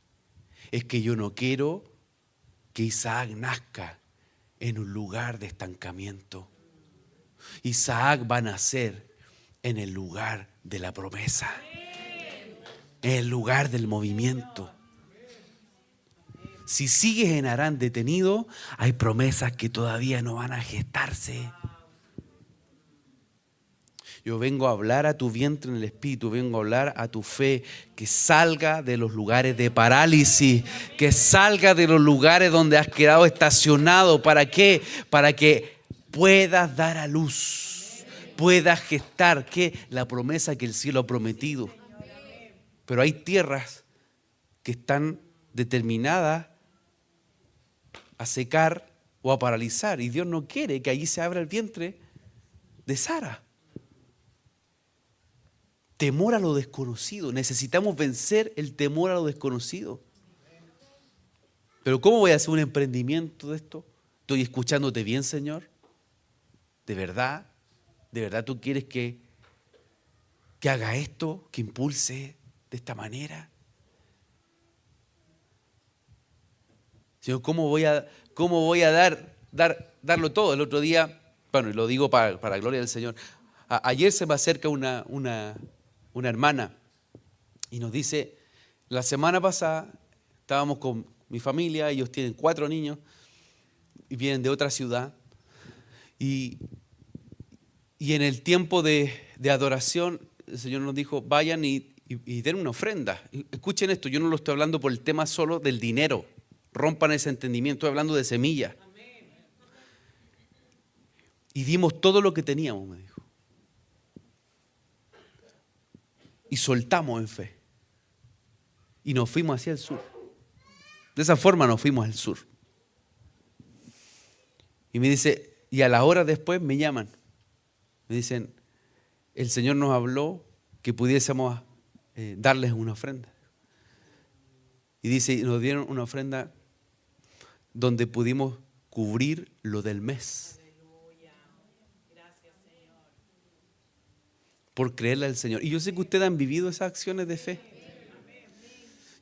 Es que yo no quiero que Isaac nazca en un lugar de estancamiento. Isaac va a nacer en el lugar de la promesa, en el lugar del movimiento. Si sigues en Harán detenido, hay promesas que todavía no van a gestarse. Yo vengo a hablar a tu vientre en el espíritu, vengo a hablar a tu fe, que salga de los lugares de parálisis, que salga de los lugares donde has quedado estacionado. ¿Para qué? Para que puedas dar a luz, puedas gestar, ¿qué? La promesa que el cielo ha prometido. Pero hay tierras que están determinadas a secar o a paralizar, y Dios no quiere que allí se abra el vientre de Sara. Temor a lo desconocido. Necesitamos vencer el temor a lo desconocido. Pero ¿cómo voy a hacer un emprendimiento de esto? ¿Estoy escuchándote bien, Señor? ¿De verdad? ¿De verdad tú quieres que haga esto? ¿Que impulse de esta manera? Señor, ¿cómo voy a darlo todo? El otro día, bueno, y lo digo para la gloria del Señor. Ayer se me acerca una hermana y nos dice, la semana pasada estábamos con mi familia, ellos tienen 4 niños y vienen de otra ciudad, y en el tiempo de adoración el Señor nos dijo, vayan y den una ofrenda. Escuchen esto, yo no lo estoy hablando por el tema solo del dinero, rompan ese entendimiento, estoy hablando de semillas. Y dimos todo lo que teníamos, me dijo. Y soltamos en fe. Y nos fuimos hacia el sur. De esa forma nos fuimos al sur. Y me dice, y a la hora después me llaman. Me dicen, el Señor nos habló que pudiésemos darles una ofrenda. Y dice, nos dieron una ofrenda donde pudimos cubrir lo del mes. Por creerle al Señor. Y yo sé que ustedes han vivido esas acciones de fe.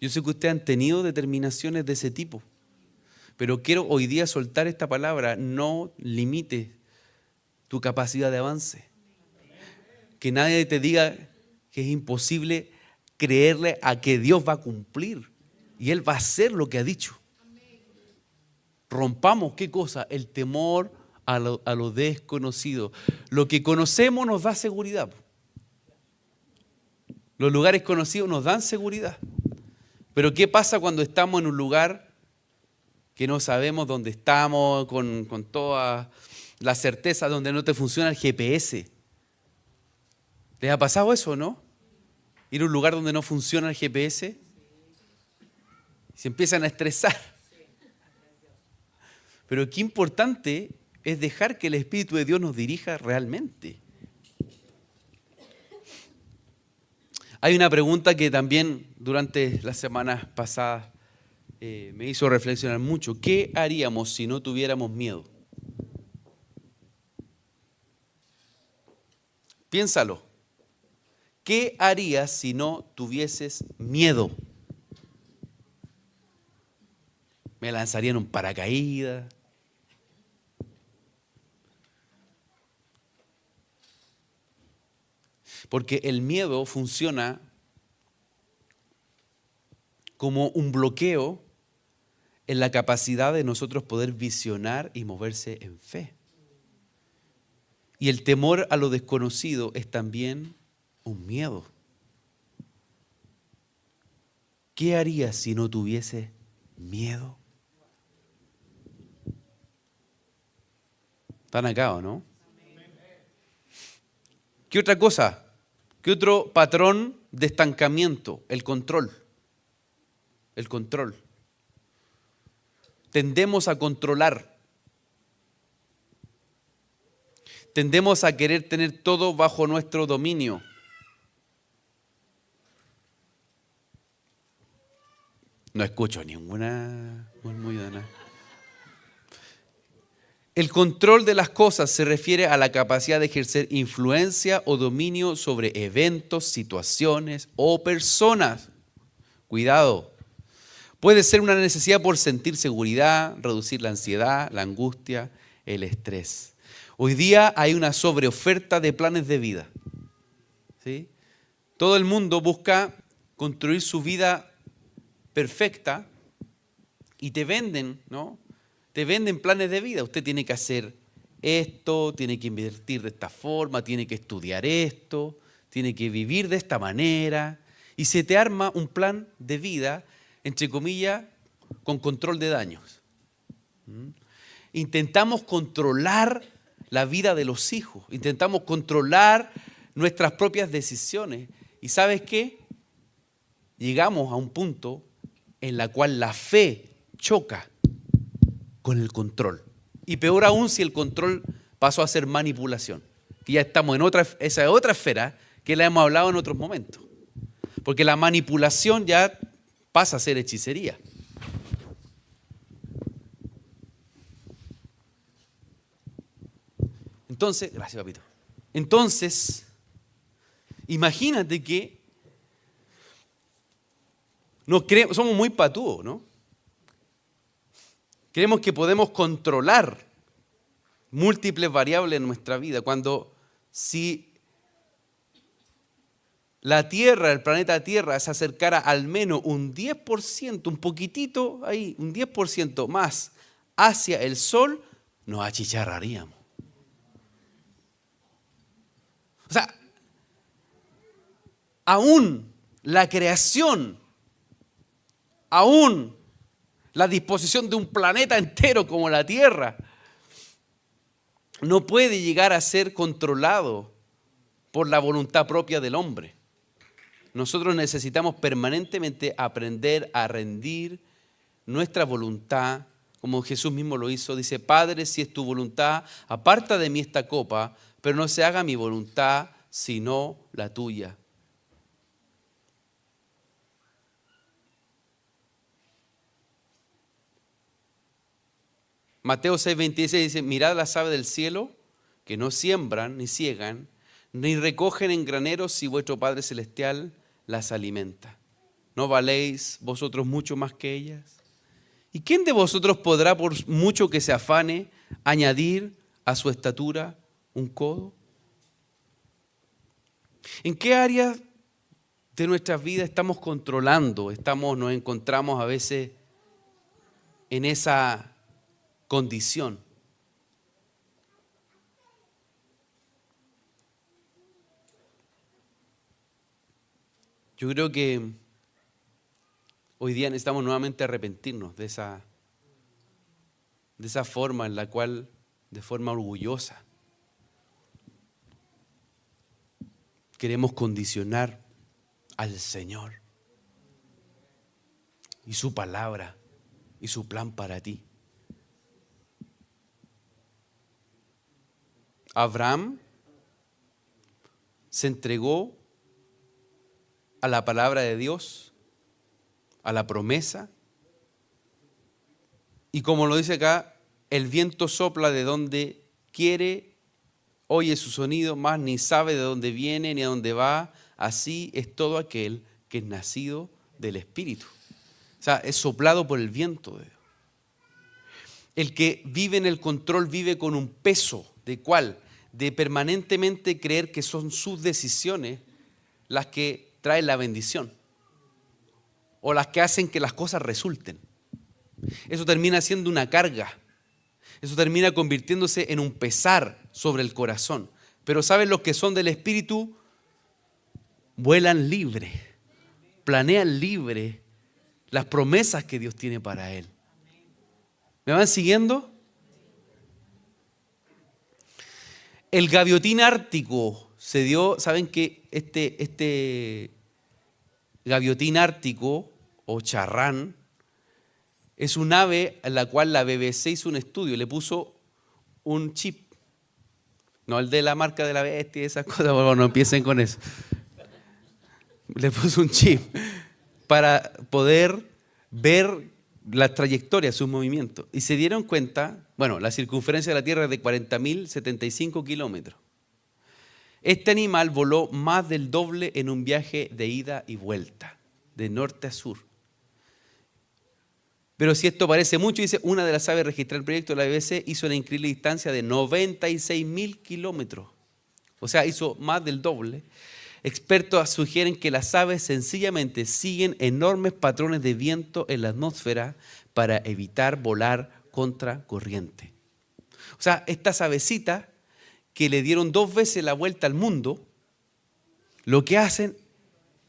Yo sé que ustedes han tenido determinaciones de ese tipo. Pero quiero hoy día soltar esta palabra: no limites tu capacidad de avance. Que nadie te diga que es imposible creerle a que Dios va a cumplir. Y Él va a hacer lo que ha dicho. Rompamos, ¿qué cosa? El temor a lo desconocido. Lo que conocemos nos da seguridad. Los lugares conocidos nos dan seguridad. Pero ¿qué pasa cuando estamos en un lugar que no sabemos dónde estamos, con toda la certeza, donde no te funciona el GPS? ¿Les ha pasado eso, no? Ir a un lugar donde no funciona el GPS. Se empiezan a estresar. Pero qué importante es dejar que el Espíritu de Dios nos dirija realmente. Hay una pregunta que también durante las semanas pasadas me hizo reflexionar mucho. ¿Qué haríamos si no tuviéramos miedo? Piénsalo. ¿Qué harías si no tuvieses miedo? ¿Me lanzaría en un paracaídas? Porque el miedo funciona como un bloqueo en la capacidad de nosotros poder visionar y moverse en fe. Y el temor a lo desconocido es también un miedo. ¿Qué harías si no tuviese miedo? ¿Están acá o no? ¿Qué otra cosa? ¿Qué otro patrón de estancamiento? El control. El control. Tendemos a controlar. Tendemos a querer tener todo bajo nuestro dominio. No escucho ninguna murmullada. El control de las cosas se refiere a la capacidad de ejercer influencia o dominio sobre eventos, situaciones o personas. Cuidado. Puede ser una necesidad por sentir seguridad, reducir la ansiedad, la angustia, el estrés. Hoy día hay una sobreoferta de planes de vida. ¿Sí? Todo el mundo busca construir su vida perfecta y te venden, ¿no? Te venden planes de vida. Usted tiene que hacer esto, tiene que invertir de esta forma, tiene que estudiar esto, tiene que vivir de esta manera. Y se te arma un plan de vida, entre comillas, con control de daños. Intentamos controlar la vida de los hijos. Intentamos controlar nuestras propias decisiones. ¿Y sabes qué? Llegamos a un punto en la cual la fe choca con el control. Y peor aún si el control pasó a ser manipulación. Que ya estamos en esa otra esfera que la hemos hablado en otros momentos. Porque la manipulación ya pasa a ser hechicería. Entonces, gracias papito. Entonces, imagínate que somos muy patúos, ¿no? Creemos que podemos controlar múltiples variables en nuestra vida, cuando si la Tierra, el planeta Tierra, se acercara al menos un 10%, un poquitito ahí, un 10% más hacia el Sol, nos achicharraríamos. O sea, aún la creación, aún la disposición de un planeta entero como la Tierra no puede llegar a ser controlado por la voluntad propia del hombre. Nosotros necesitamos permanentemente aprender a rendir nuestra voluntad como Jesús mismo lo hizo. Dice, Padre, si es tu voluntad, aparta de mí esta copa, pero no se haga mi voluntad, sino la tuya. Mateo 6:26 dice, mirad las aves del cielo, que no siembran, ni ciegan, ni recogen en graneros, y vuestro Padre Celestial las alimenta. ¿No valéis vosotros mucho más que ellas? ¿Y quién de vosotros podrá, por mucho que se afane, añadir a su estatura un codo? ¿En qué áreas de nuestras vidas estamos controlando? Nos encontramos a veces en esa condición. Yo creo que hoy día necesitamos nuevamente arrepentirnos de esa forma en la cual, de forma orgullosa, queremos condicionar al Señor y su palabra y su plan para ti. Abraham se entregó a la palabra de Dios, a la promesa, y como lo dice acá, el viento sopla de donde quiere, oye su sonido, más ni sabe de dónde viene ni a dónde va. Así es todo aquel que es nacido del Espíritu. O sea, es soplado por el viento de Dios. El que vive en el control vive con un peso. ¿De cuál? De permanentemente creer que son sus decisiones las que traen la bendición o las que hacen que las cosas resulten. Eso termina siendo una carga. Eso termina convirtiéndose en un pesar sobre el corazón. Pero ¿saben los que son del Espíritu? Vuelan libre, planean libre las promesas que Dios tiene para él. ¿Me van siguiendo? El gaviotín ártico se dio, ¿saben que este gaviotín ártico o charrán es un ave a la cual la BBC hizo un estudio, le puso un chip? No el de la marca de la bestia y esas cosas, bueno, no empiecen con eso. Le puso un chip para poder ver la trayectoria, sus movimientos. Y se dieron cuenta, bueno, la circunferencia de la Tierra es de 40.075 kilómetros. Este animal voló más del doble en un viaje de ida y vuelta, de norte a sur. Pero si esto parece mucho, dice, una de las aves registradas en el proyecto de la BBC hizo una increíble distancia de 96.000 kilómetros. O sea, hizo más del doble. Expertos sugieren que las aves sencillamente siguen enormes patrones de viento en la atmósfera para evitar volar contra corriente. O sea, estas avecitas que le dieron 2 veces la vuelta al mundo, lo que hacen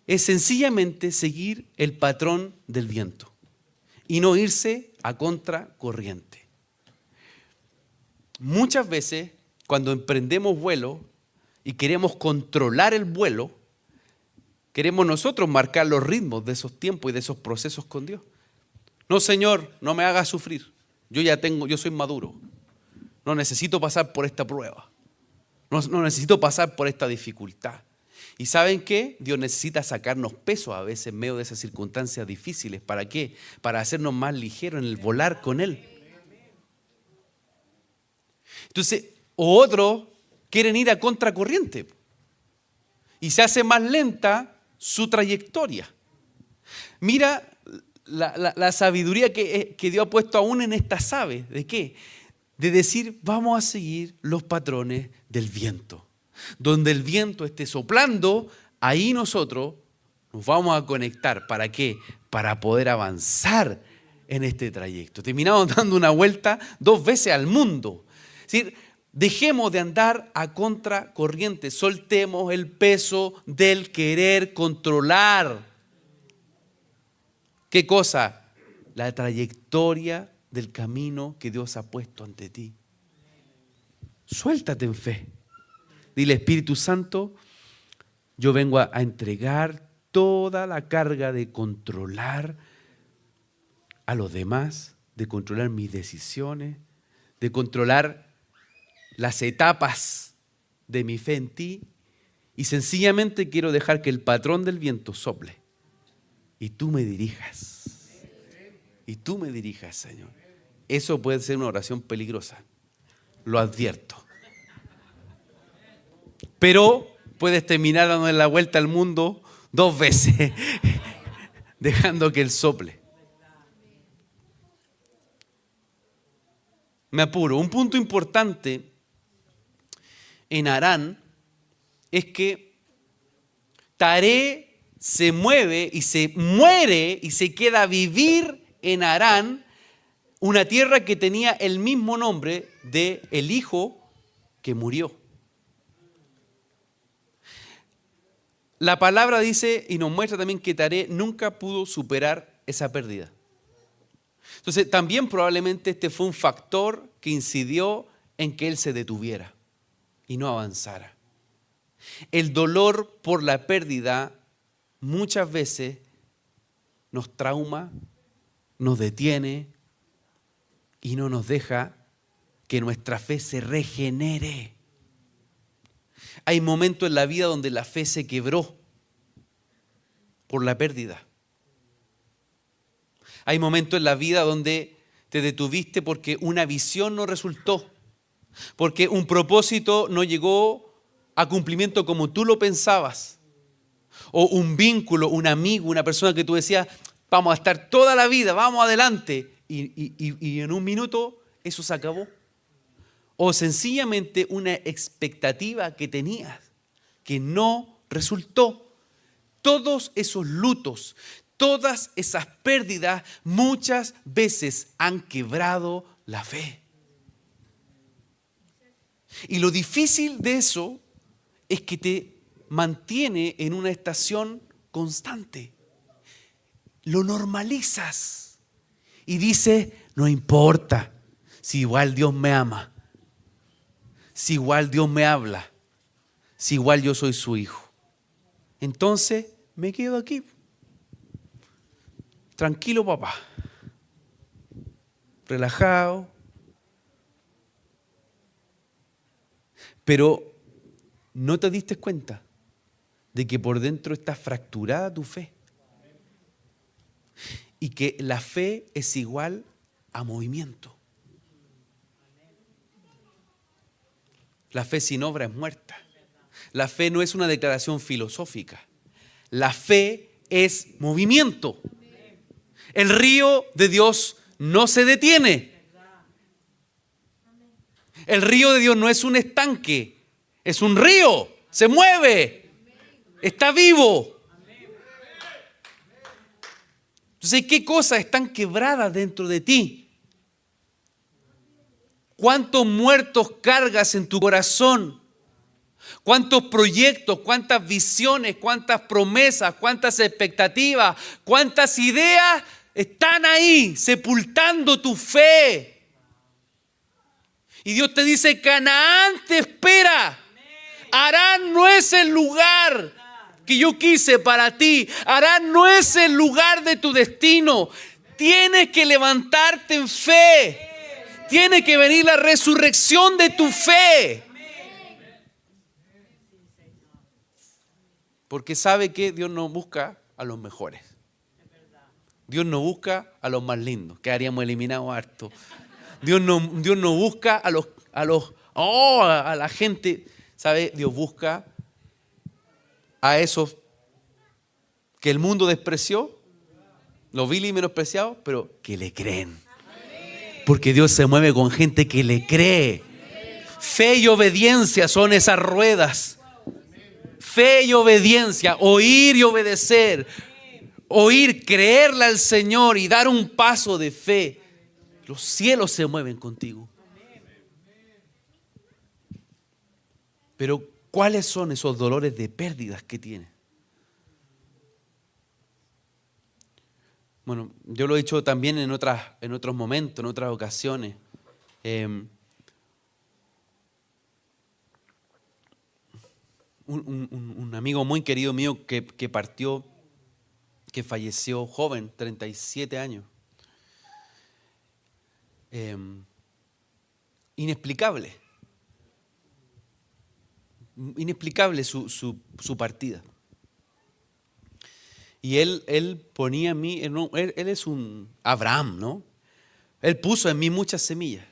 es sencillamente seguir el patrón del viento y no irse a contracorriente. Muchas veces, cuando emprendemos vuelo y queremos controlar el vuelo, queremos nosotros marcar los ritmos de esos tiempos y de esos procesos con Dios. No, Señor, no me hagas sufrir. Yo soy maduro. No necesito pasar por esta prueba. No necesito pasar por esta dificultad. ¿Y saben qué? Dios necesita sacarnos peso a veces en medio de esas circunstancias difíciles. ¿Para qué? Para hacernos más ligeros en el volar con Él. Entonces, otros quieren ir a contracorriente y se hace más lenta su trayectoria. Mira la sabiduría que Dios ha puesto aún en estas aves. ¿De qué? De decir, vamos a seguir los patrones del viento. Donde el viento esté soplando, ahí nosotros nos vamos a conectar. ¿Para qué? Para poder avanzar en este trayecto. Terminamos dando una vuelta 2 veces al mundo. Es decir, dejemos de andar a contracorriente, soltemos el peso del querer controlar. ¿Qué cosa? La trayectoria del camino que Dios ha puesto ante ti. Suéltate en fe. Dile, Espíritu Santo, yo vengo a entregar toda la carga de controlar a los demás de controlar mis decisiones, de controlar las etapas de mi fe en ti, y sencillamente quiero dejar que el patrón del viento sople y tú me dirijas. Y tú me dirijas, Señor. Eso puede ser una oración peligrosa, lo advierto. Pero puedes terminar dando la vuelta al mundo 2 veces, dejando que Él sople. Me apuro. Un punto importante en Harán es que Taré se mueve y se muere y se queda a vivir en Harán, una tierra que tenía el mismo nombre de el hijo que murió. La palabra dice y nos muestra también que Taré nunca pudo superar esa pérdida. Entonces, también probablemente este fue un factor que incidió en que él se detuviera y no avanzara. El dolor por la pérdida muchas veces nos trauma, nos detiene y no nos deja que nuestra fe se regenere. Hay momentos en la vida donde la fe se quebró por la pérdida. Hay momentos en la vida donde te detuviste porque una visión no resultó, porque un propósito no llegó a cumplimiento como tú lo pensabas, o un vínculo, un amigo, una persona que tú decías, vamos a estar toda la vida, vamos adelante, y en un minuto eso se acabó. O sencillamente una expectativa que tenías que no resultó. Todos esos lutos, todas esas pérdidas muchas veces han quebrado la fe. Y lo difícil de eso es que te mantiene en una estación constante. Lo normalizas y dices, no importa, si igual Dios me ama, si igual Dios me habla, si igual yo soy su hijo. Entonces me quedo aquí. Tranquilo, papá. Relajado. Pero no te diste cuenta de que por dentro está fracturada tu fe. Y que la fe es igual a movimiento. La fe sin obra es muerta. La fe no es una declaración filosófica. La fe es movimiento. El río de Dios no se detiene. El río de Dios no es un estanque, es un río, se mueve, está vivo. Entonces, ¿qué cosas están quebradas dentro de ti? ¿Cuántos muertos cargas en tu corazón? ¿Cuántos proyectos, cuántas visiones, cuántas promesas, cuántas expectativas, cuántas ideas están ahí sepultando tu fe? Y Dios te dice, Canaán te espera. Harán no es el lugar que yo quise para ti. Harán no es el lugar de tu destino. Tienes que levantarte en fe. Tiene que venir la resurrección de tu fe. Porque sabe que Dios no busca a los mejores. Dios no busca a los más lindos, que haríamos eliminado harto. Dios no busca a la gente, ¿sabe? Dios busca a esos que el mundo despreció, los vil y menospreciados, pero que le creen. Porque Dios se mueve con gente que le cree. Fe y obediencia son esas ruedas. Fe y obediencia, oír y obedecer. Oír, creerle al Señor y dar un paso de fe. Los cielos se mueven contigo. Pero ¿cuáles son esos dolores de pérdidas que tienes? Bueno, yo lo he dicho también en otros momentos, en otras ocasiones. Un amigo muy querido mío que partió, que falleció joven, 37 años. inexplicable. Inexplicable su partida. Y él ponía en mí, él es un Abraham, ¿no? Él puso en mí muchas semillas.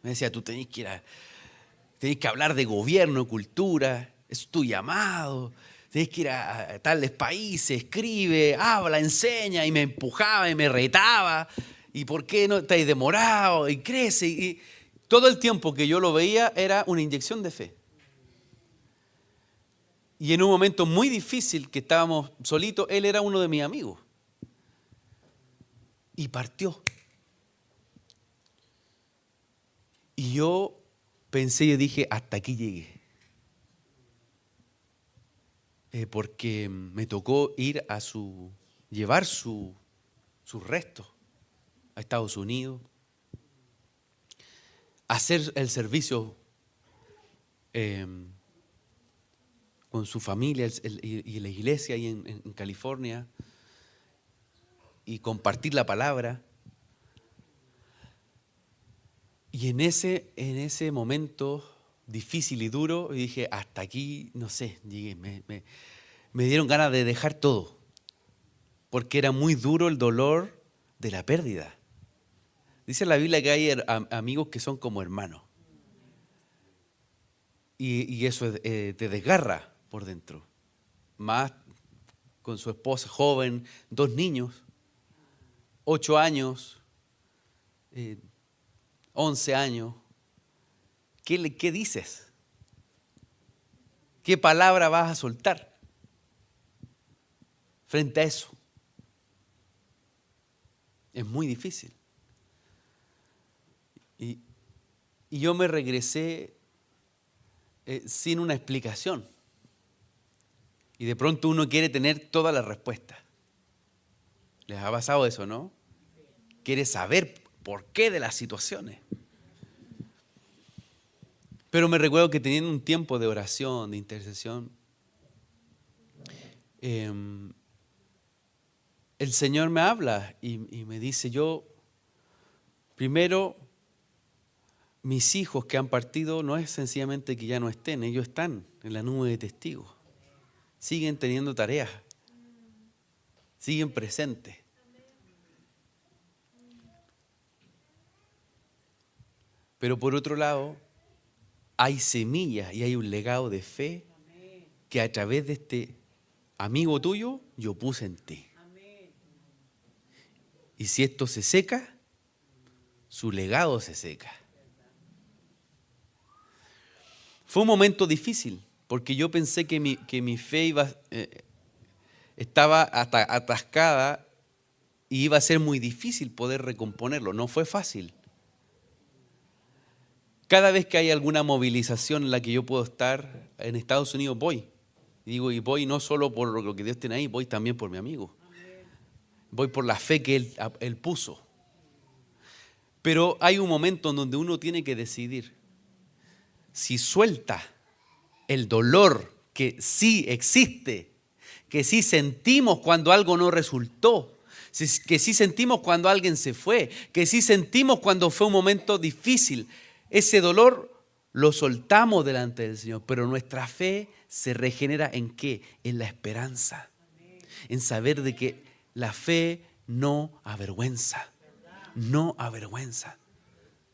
Me decía, tú tenés que hablar de gobierno, cultura, es tu llamado, tenés que ir a tales países, escribe, habla, enseña, y me empujaba y me retaba, y por qué no estáis demorado, y crece, y todo el tiempo que yo lo veía era una inyección de fe. Y en un momento muy difícil que estábamos solitos, él era uno de mis amigos. Y partió. Y yo pensé, yo dije, hasta aquí llegué. Porque me tocó ir llevar sus restos a Estados Unidos, hacer el servicio con su familia y la iglesia ahí en California, y compartir la palabra. Y en ese momento difícil y duro, dije, hasta aquí, no sé, llegué. Me dieron ganas de dejar todo, porque era muy duro el dolor de la pérdida. Dice la Biblia que hay amigos que son como hermanos. Y eso te desgarra por dentro. Más con su esposa joven, 2 niños, 8 años, 11 años. ¿Qué dices? ¿Qué palabra vas a soltar frente a eso? Es muy difícil. Y yo me regresé sin una explicación. Y de pronto uno quiere tener todas las respuestas. ¿Les ha pasado eso, no? Quiere saber por qué de las situaciones. Pero me recuerdo que teniendo un tiempo de oración, de intercesión, el Señor me habla y me dice, primero, mis hijos que han partido no es sencillamente que ya no estén, ellos están en la nube de testigos, siguen teniendo tareas, siguen presentes. Pero por otro lado, hay semillas y hay un legado de fe que a través de este amigo tuyo yo puse en ti. Y si esto se seca, su legado se seca. Fue un momento difícil, porque yo pensé que mi fe estaba atascada y iba a ser muy difícil poder recomponerlo. No fue fácil. Cada vez que hay alguna movilización en la que yo puedo estar en Estados Unidos, voy. Y voy no solo por lo que Dios tiene ahí, voy también por mi amigo. Voy por la fe que él puso. Pero hay un momento en donde uno tiene que decidir si suelta el dolor que sí existe, que sí sentimos cuando algo no resultó, que sí sentimos cuando alguien se fue, que sí sentimos cuando fue un momento difícil. Ese dolor lo soltamos delante del Señor, pero nuestra fe se regenera ¿en qué? En la esperanza, en saber de que la fe no avergüenza,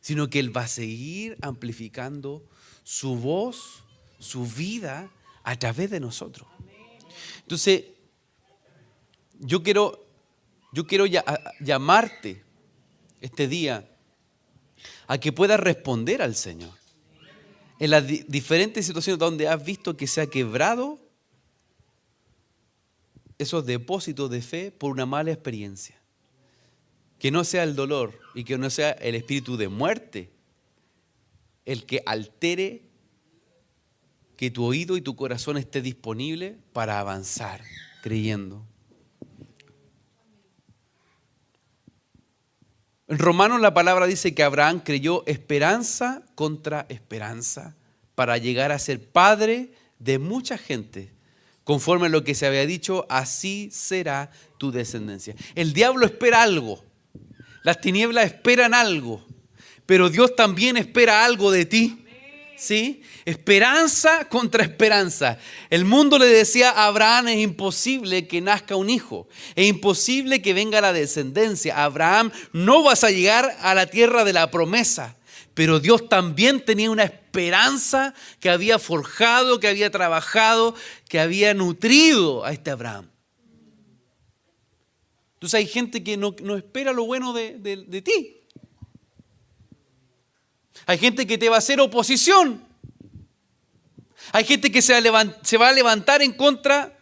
sino que Él va a seguir amplificando su voz, su vida a través de nosotros. Entonces, yo quiero llamarte este día a que puedas responder al Señor en las diferentes situaciones donde has visto que se ha quebrado esos depósitos de fe por una mala experiencia. Que no sea el dolor y que no sea el espíritu de muerte el que altere que tu oído y tu corazón esté disponible para avanzar creyendo. En Romanos la palabra dice que Abraham creyó esperanza contra esperanza para llegar a ser padre de mucha gente. Conforme a lo que se había dicho, así será tu descendencia. El diablo espera algo. Las tinieblas esperan algo, pero Dios también espera algo de ti. ¿Sí? Esperanza contra esperanza. El mundo le decía a Abraham: es imposible que nazca un hijo, es imposible que venga la descendencia. Abraham, no vas a llegar a la tierra de la promesa. Pero Dios también tenía una esperanza que había forjado, que había trabajado, que había nutrido a este Abraham. Entonces hay gente que no espera lo bueno de ti. Hay gente que te va a hacer oposición. Hay gente que se va a levantar en contra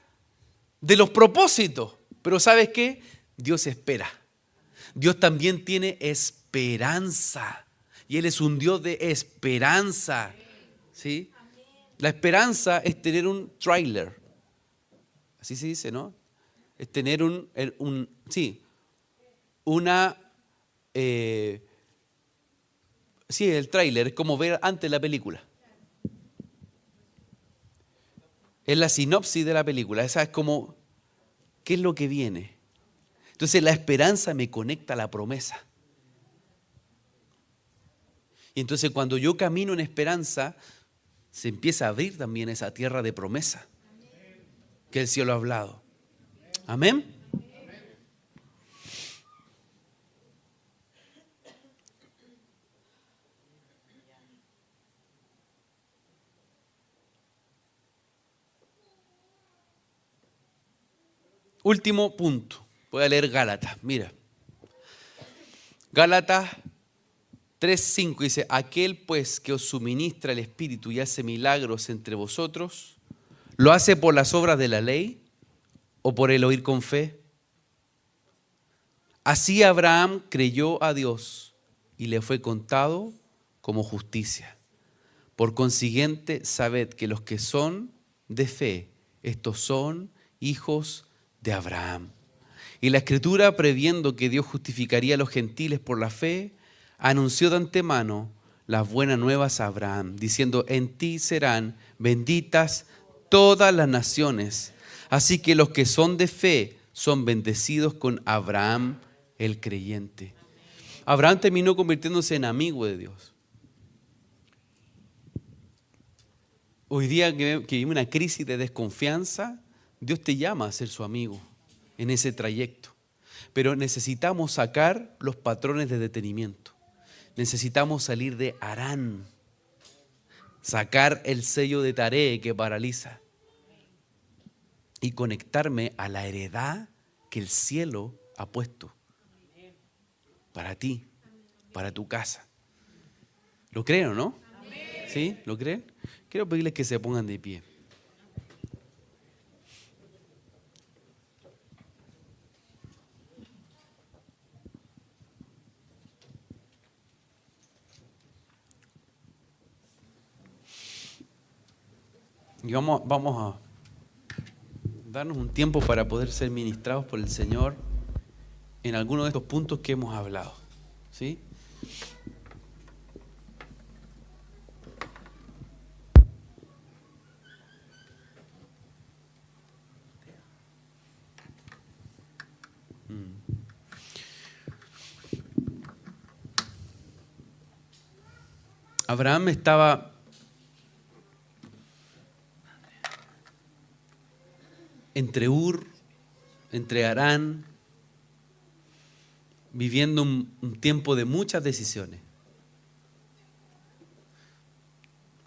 de los propósitos. Pero ¿sabes qué? Dios espera. Dios también tiene esperanza. Y Él es un Dios de esperanza. ¿Sí? La esperanza es tener un tráiler. Así se dice, ¿no? Es tener el tráiler es como ver antes la película. Es la sinopsis de la película. Esa es como, ¿qué es lo que viene? Entonces la esperanza me conecta a la promesa. Y entonces cuando yo camino en esperanza, se empieza a abrir también esa tierra de promesa que el cielo ha hablado. Amén. Último punto. Voy a leer Gálatas. Mira. Gálatas 3:5 dice: aquel pues que os suministra el Espíritu y hace milagros entre vosotros, ¿lo hace por las obras de la ley o por el oír con fe? Así Abraham creyó a Dios y le fue contado como justicia. Por consiguiente, sabed que los que son de fe, estos son hijos de Abraham. Y la Escritura, previendo que Dios justificaría a los gentiles por la fe, anunció de antemano las buenas nuevas a Abraham, diciendo: en ti serán benditas todas las naciones. Así que los que son de fe son bendecidos con Abraham el creyente. Abraham terminó convirtiéndose en amigo de Dios. Hoy día que vive una crisis de desconfianza, Dios te llama a ser su amigo en ese trayecto. Pero necesitamos sacar los patrones de detenimiento. Necesitamos salir de Harán, sacar el sello de Taré que paraliza y conectarme a la heredad que el cielo ha puesto para ti, para tu casa. ¿Lo creen o no? ¿Sí? ¿Lo creen? Quiero pedirles que se pongan de pie. Y vamos a darnos un tiempo para poder ser ministrados por el Señor en alguno de estos puntos que hemos hablado. ¿Sí? Abraham estaba entre Ur, entre Harán, viviendo un tiempo de muchas decisiones.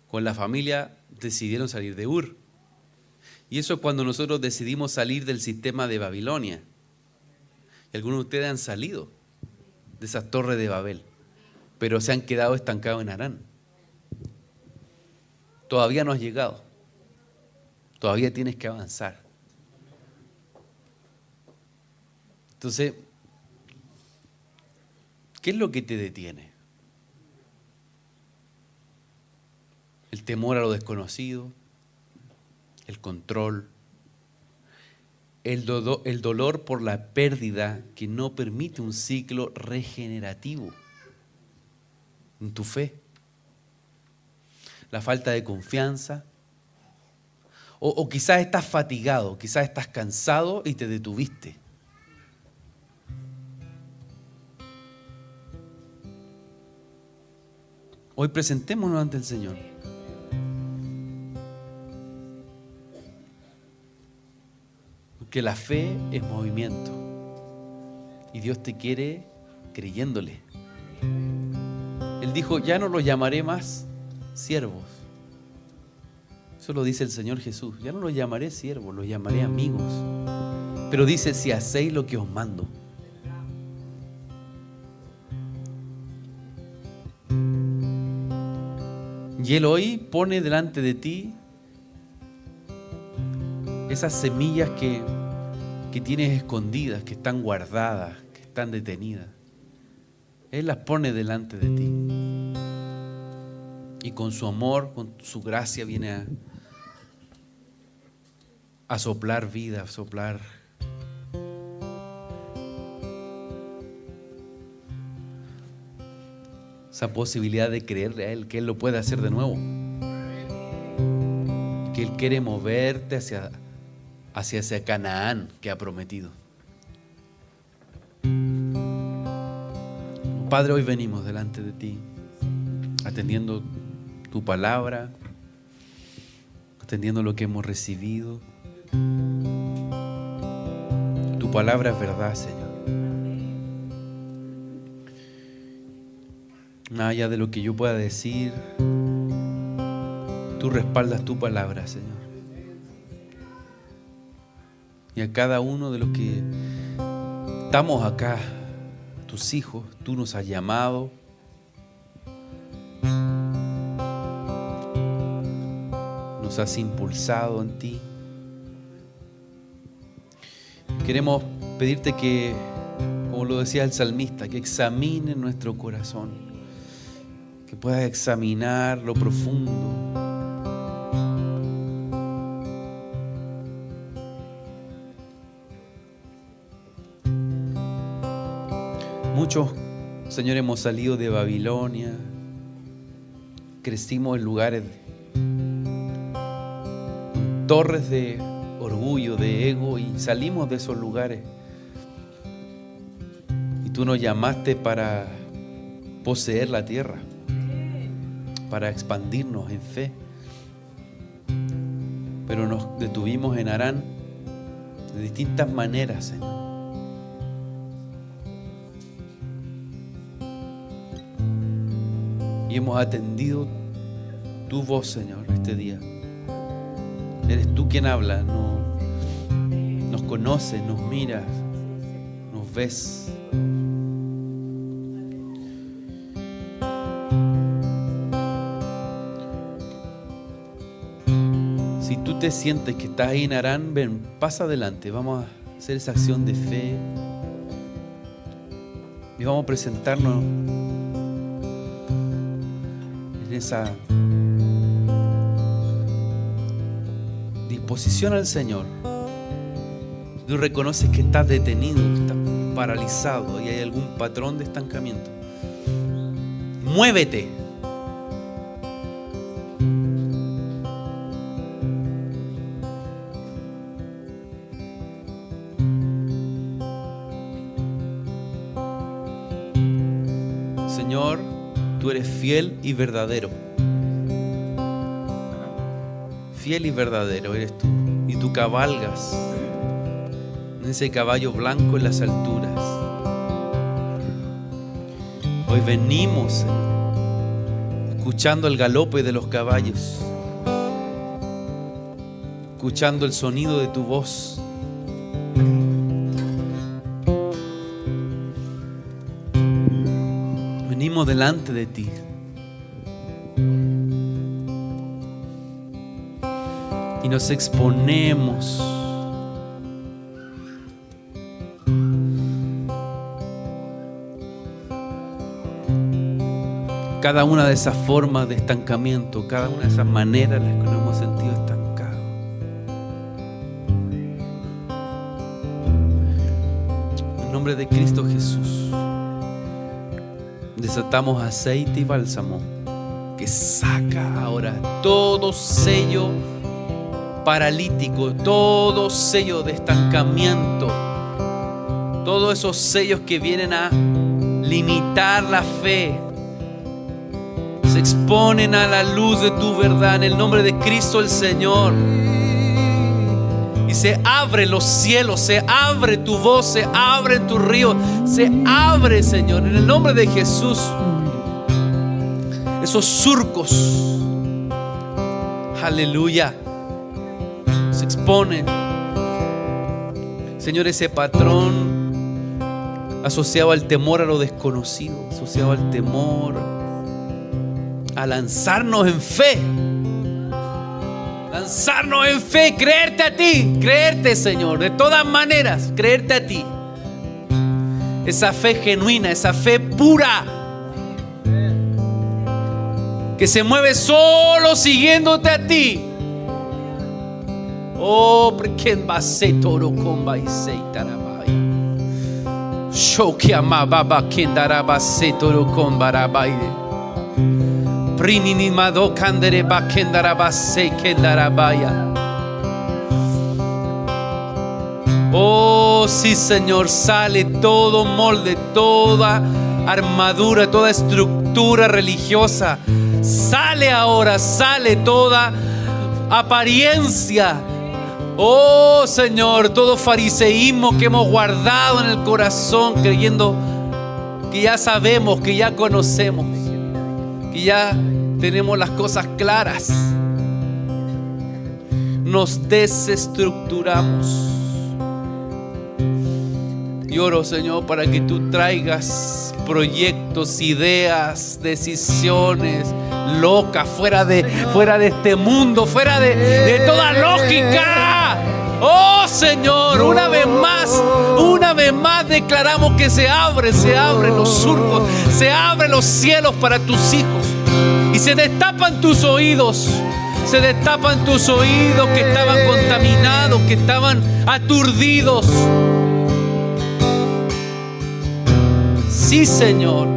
Con la familia decidieron salir de Ur. Y eso es cuando nosotros decidimos salir del sistema de Babilonia. Y algunos de ustedes han salido de esas torres de Babel, pero se han quedado estancados en Harán. Todavía no has llegado. Todavía tienes que avanzar. Entonces, ¿qué es lo que te detiene? El temor a lo desconocido, el control, el dolor por la pérdida que no permite un ciclo regenerativo en tu fe, la falta de confianza, o quizás estás fatigado, quizás estás cansado y te detuviste. Hoy presentémonos ante el Señor. Porque la fe es movimiento. Y Dios te quiere creyéndole. Él dijo, ya no los llamaré más siervos. Eso lo dice el Señor Jesús. Ya no los llamaré siervos, los llamaré amigos. Pero dice, si hacéis lo que os mando. Y Él hoy pone delante de ti esas semillas que tienes escondidas, que están guardadas, que están detenidas. Él las pone delante de ti. Y con su amor, con su gracia viene a soplar vida, a soplar esa posibilidad de creerle a Él, que Él lo puede hacer de nuevo. Que Él quiere moverte hacia ese Canaán que ha prometido. Padre, hoy venimos delante de ti, atendiendo tu palabra, atendiendo lo que hemos recibido. Tu palabra es verdad, Señor. Nada allá de lo que yo pueda decir, tú respaldas tu palabra, Señor. Y a cada uno de los que estamos acá, tus hijos, tú nos has llamado. Nos has impulsado en ti. Queremos pedirte que, como lo decía el salmista, que examine nuestro corazón, que puedas examinar lo profundo. Muchos, Señor, hemos salido de Babilonia, crecimos en lugares, torres de orgullo, de ego, y salimos de esos lugares. Y tú nos llamaste para poseer la tierra, para expandirnos en fe. Pero nos detuvimos en Harán de distintas maneras, Señor. Y hemos atendido tu voz, Señor, este día. Eres tú quien habla, nos conoces, nos miras, nos ves. Si tú te sientes que estás ahí en Harán, ven, pasa adelante, vamos a hacer esa acción de fe y vamos a presentarnos en esa disposición al Señor. Tú reconoces que estás detenido, que estás paralizado y hay algún patrón de estancamiento. Muévete. Señor, tú eres fiel y verdadero. Fiel y verdadero eres tú. Y tú cabalgas en ese caballo blanco en las alturas. Hoy venimos, Señor, escuchando el galope de los caballos, escuchando el sonido de tu voz. Venimos delante de ti. Y nos exponemos cada una de esas formas de estancamiento, cada una de esas maneras en las que nos hemos sentido estancados. En nombre de Cristo Jesús, desatamos aceite y bálsamo que saca ahora todo sello paralítico, todo sello de estancamiento, todos esos sellos que vienen a limitar la fe. se exponen a la luz de tu verdad en el nombre de Cristo el Señor. Y se abren los cielos, se abre tu voz, se abren tus ríos, se abre, Señor, en el nombre de Jesús. Esos surcos, aleluya, se exponen. Señor, ese patrón asociado al temor a lo desconocido, asociado al temor a lanzarnos en fe. Lanzarnos en fe, creerte a ti, creerte, Señor, de todas maneras, creerte a ti. Esa fe genuina, esa fe pura, que se mueve solo siguiéndote a ti. Oh, porque va a ser toro con va y se tarabaya. Yo que amaba va quien daraba se toro con barabaide. Prinini mado candere va quien daraba se quien darabaya. Oh, sí, Señor, sale todo molde, toda armadura, toda estructura religiosa. Sale ahora, sale toda apariencia. Oh, Señor, todo fariseísmo que hemos guardado en el corazón, creyendo que ya sabemos, que ya conocemos, que ya tenemos las cosas claras. Nos desestructuramos. Y oro, Señor, para que tú traigas proyectos, ideas, decisiones locas fuera de este mundo, fuera de toda lógica. Oh, Señor, una vez más declaramos que se abren los surcos, se abren los cielos para tus hijos y se destapan tus oídos. Se destapan tus oídos que estaban contaminados, que estaban aturdidos. Sí, Señor.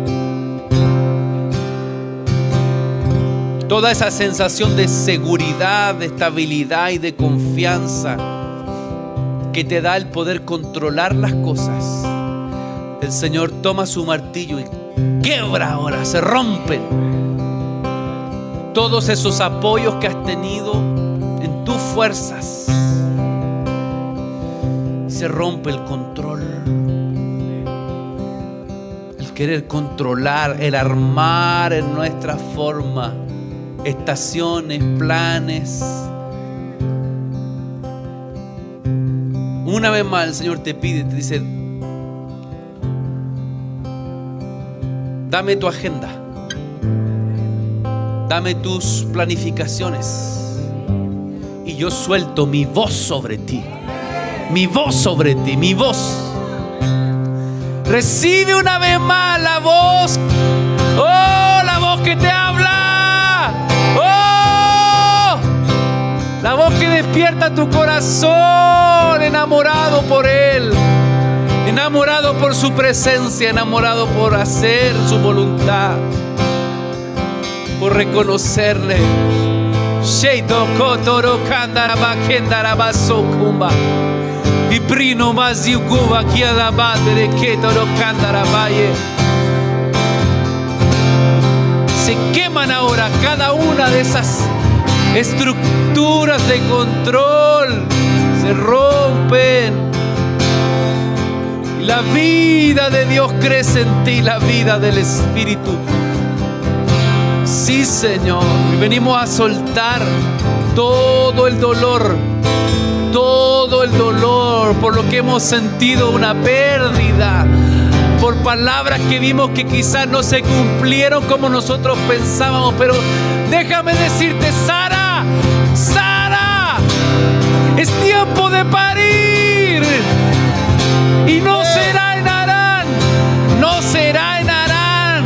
Toda esa sensación de seguridad, de estabilidad y de confianza que te da el poder controlar las cosas. El Señor toma su martillo y quiebra ahora, se rompen todos esos apoyos que has tenido en tus fuerzas. Se rompe el control, el querer controlar, el armar en nuestra forma estaciones, planes. Una vez más el Señor te pide, te dice: dame tu agenda, dame tus planificaciones y yo suelto mi voz sobre ti, mi voz sobre ti, mi voz. Recibe una vez más la voz, oh, la voz que te habla, oh, la voz que despierta tu corazón, enamorado por Él, enamorado por su presencia, enamorado por hacer su voluntad, por reconocerle. Sheito kotoro kandaraba kendaraba sokumba. Y prino más yuguba aquí a la madre que toro candarabaye. Se queman ahora cada una de esas estructuras de control, se rompen. Y la vida de Dios crece en ti, la vida del Espíritu. Sí, Señor, y venimos a soltar todo el dolor por lo que hemos sentido una pérdida, por palabras que vimos que quizás no se cumplieron como nosotros pensábamos. Pero déjame decirte, Sara, es tiempo de parir, y no será en Harán, no será en Harán.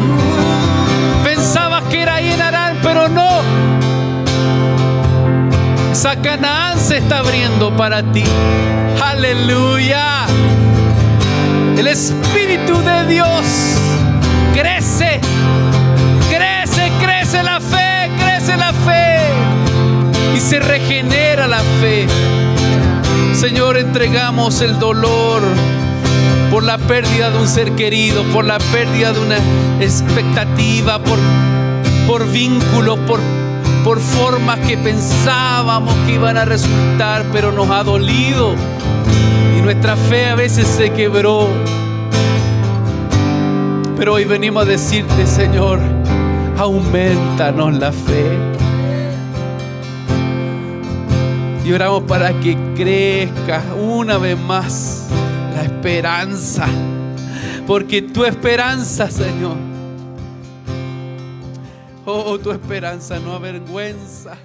Pensabas que era ahí en Harán, pero no. Esa Canaán se está abriendo para ti. Aleluya. El Espíritu de Dios crece la fe y se regenera la fe. Señor, entregamos el dolor por la pérdida de un ser querido, por la pérdida de una expectativa, por vínculos, por formas que pensábamos que iban a resultar, pero nos ha dolido y nuestra fe a veces se quebró. Pero hoy venimos a decirte, Señor, aumentanos la fe. Y oramos para que crezca una vez más la esperanza, porque tu esperanza, Señor, oh, tu esperanza no avergüenza.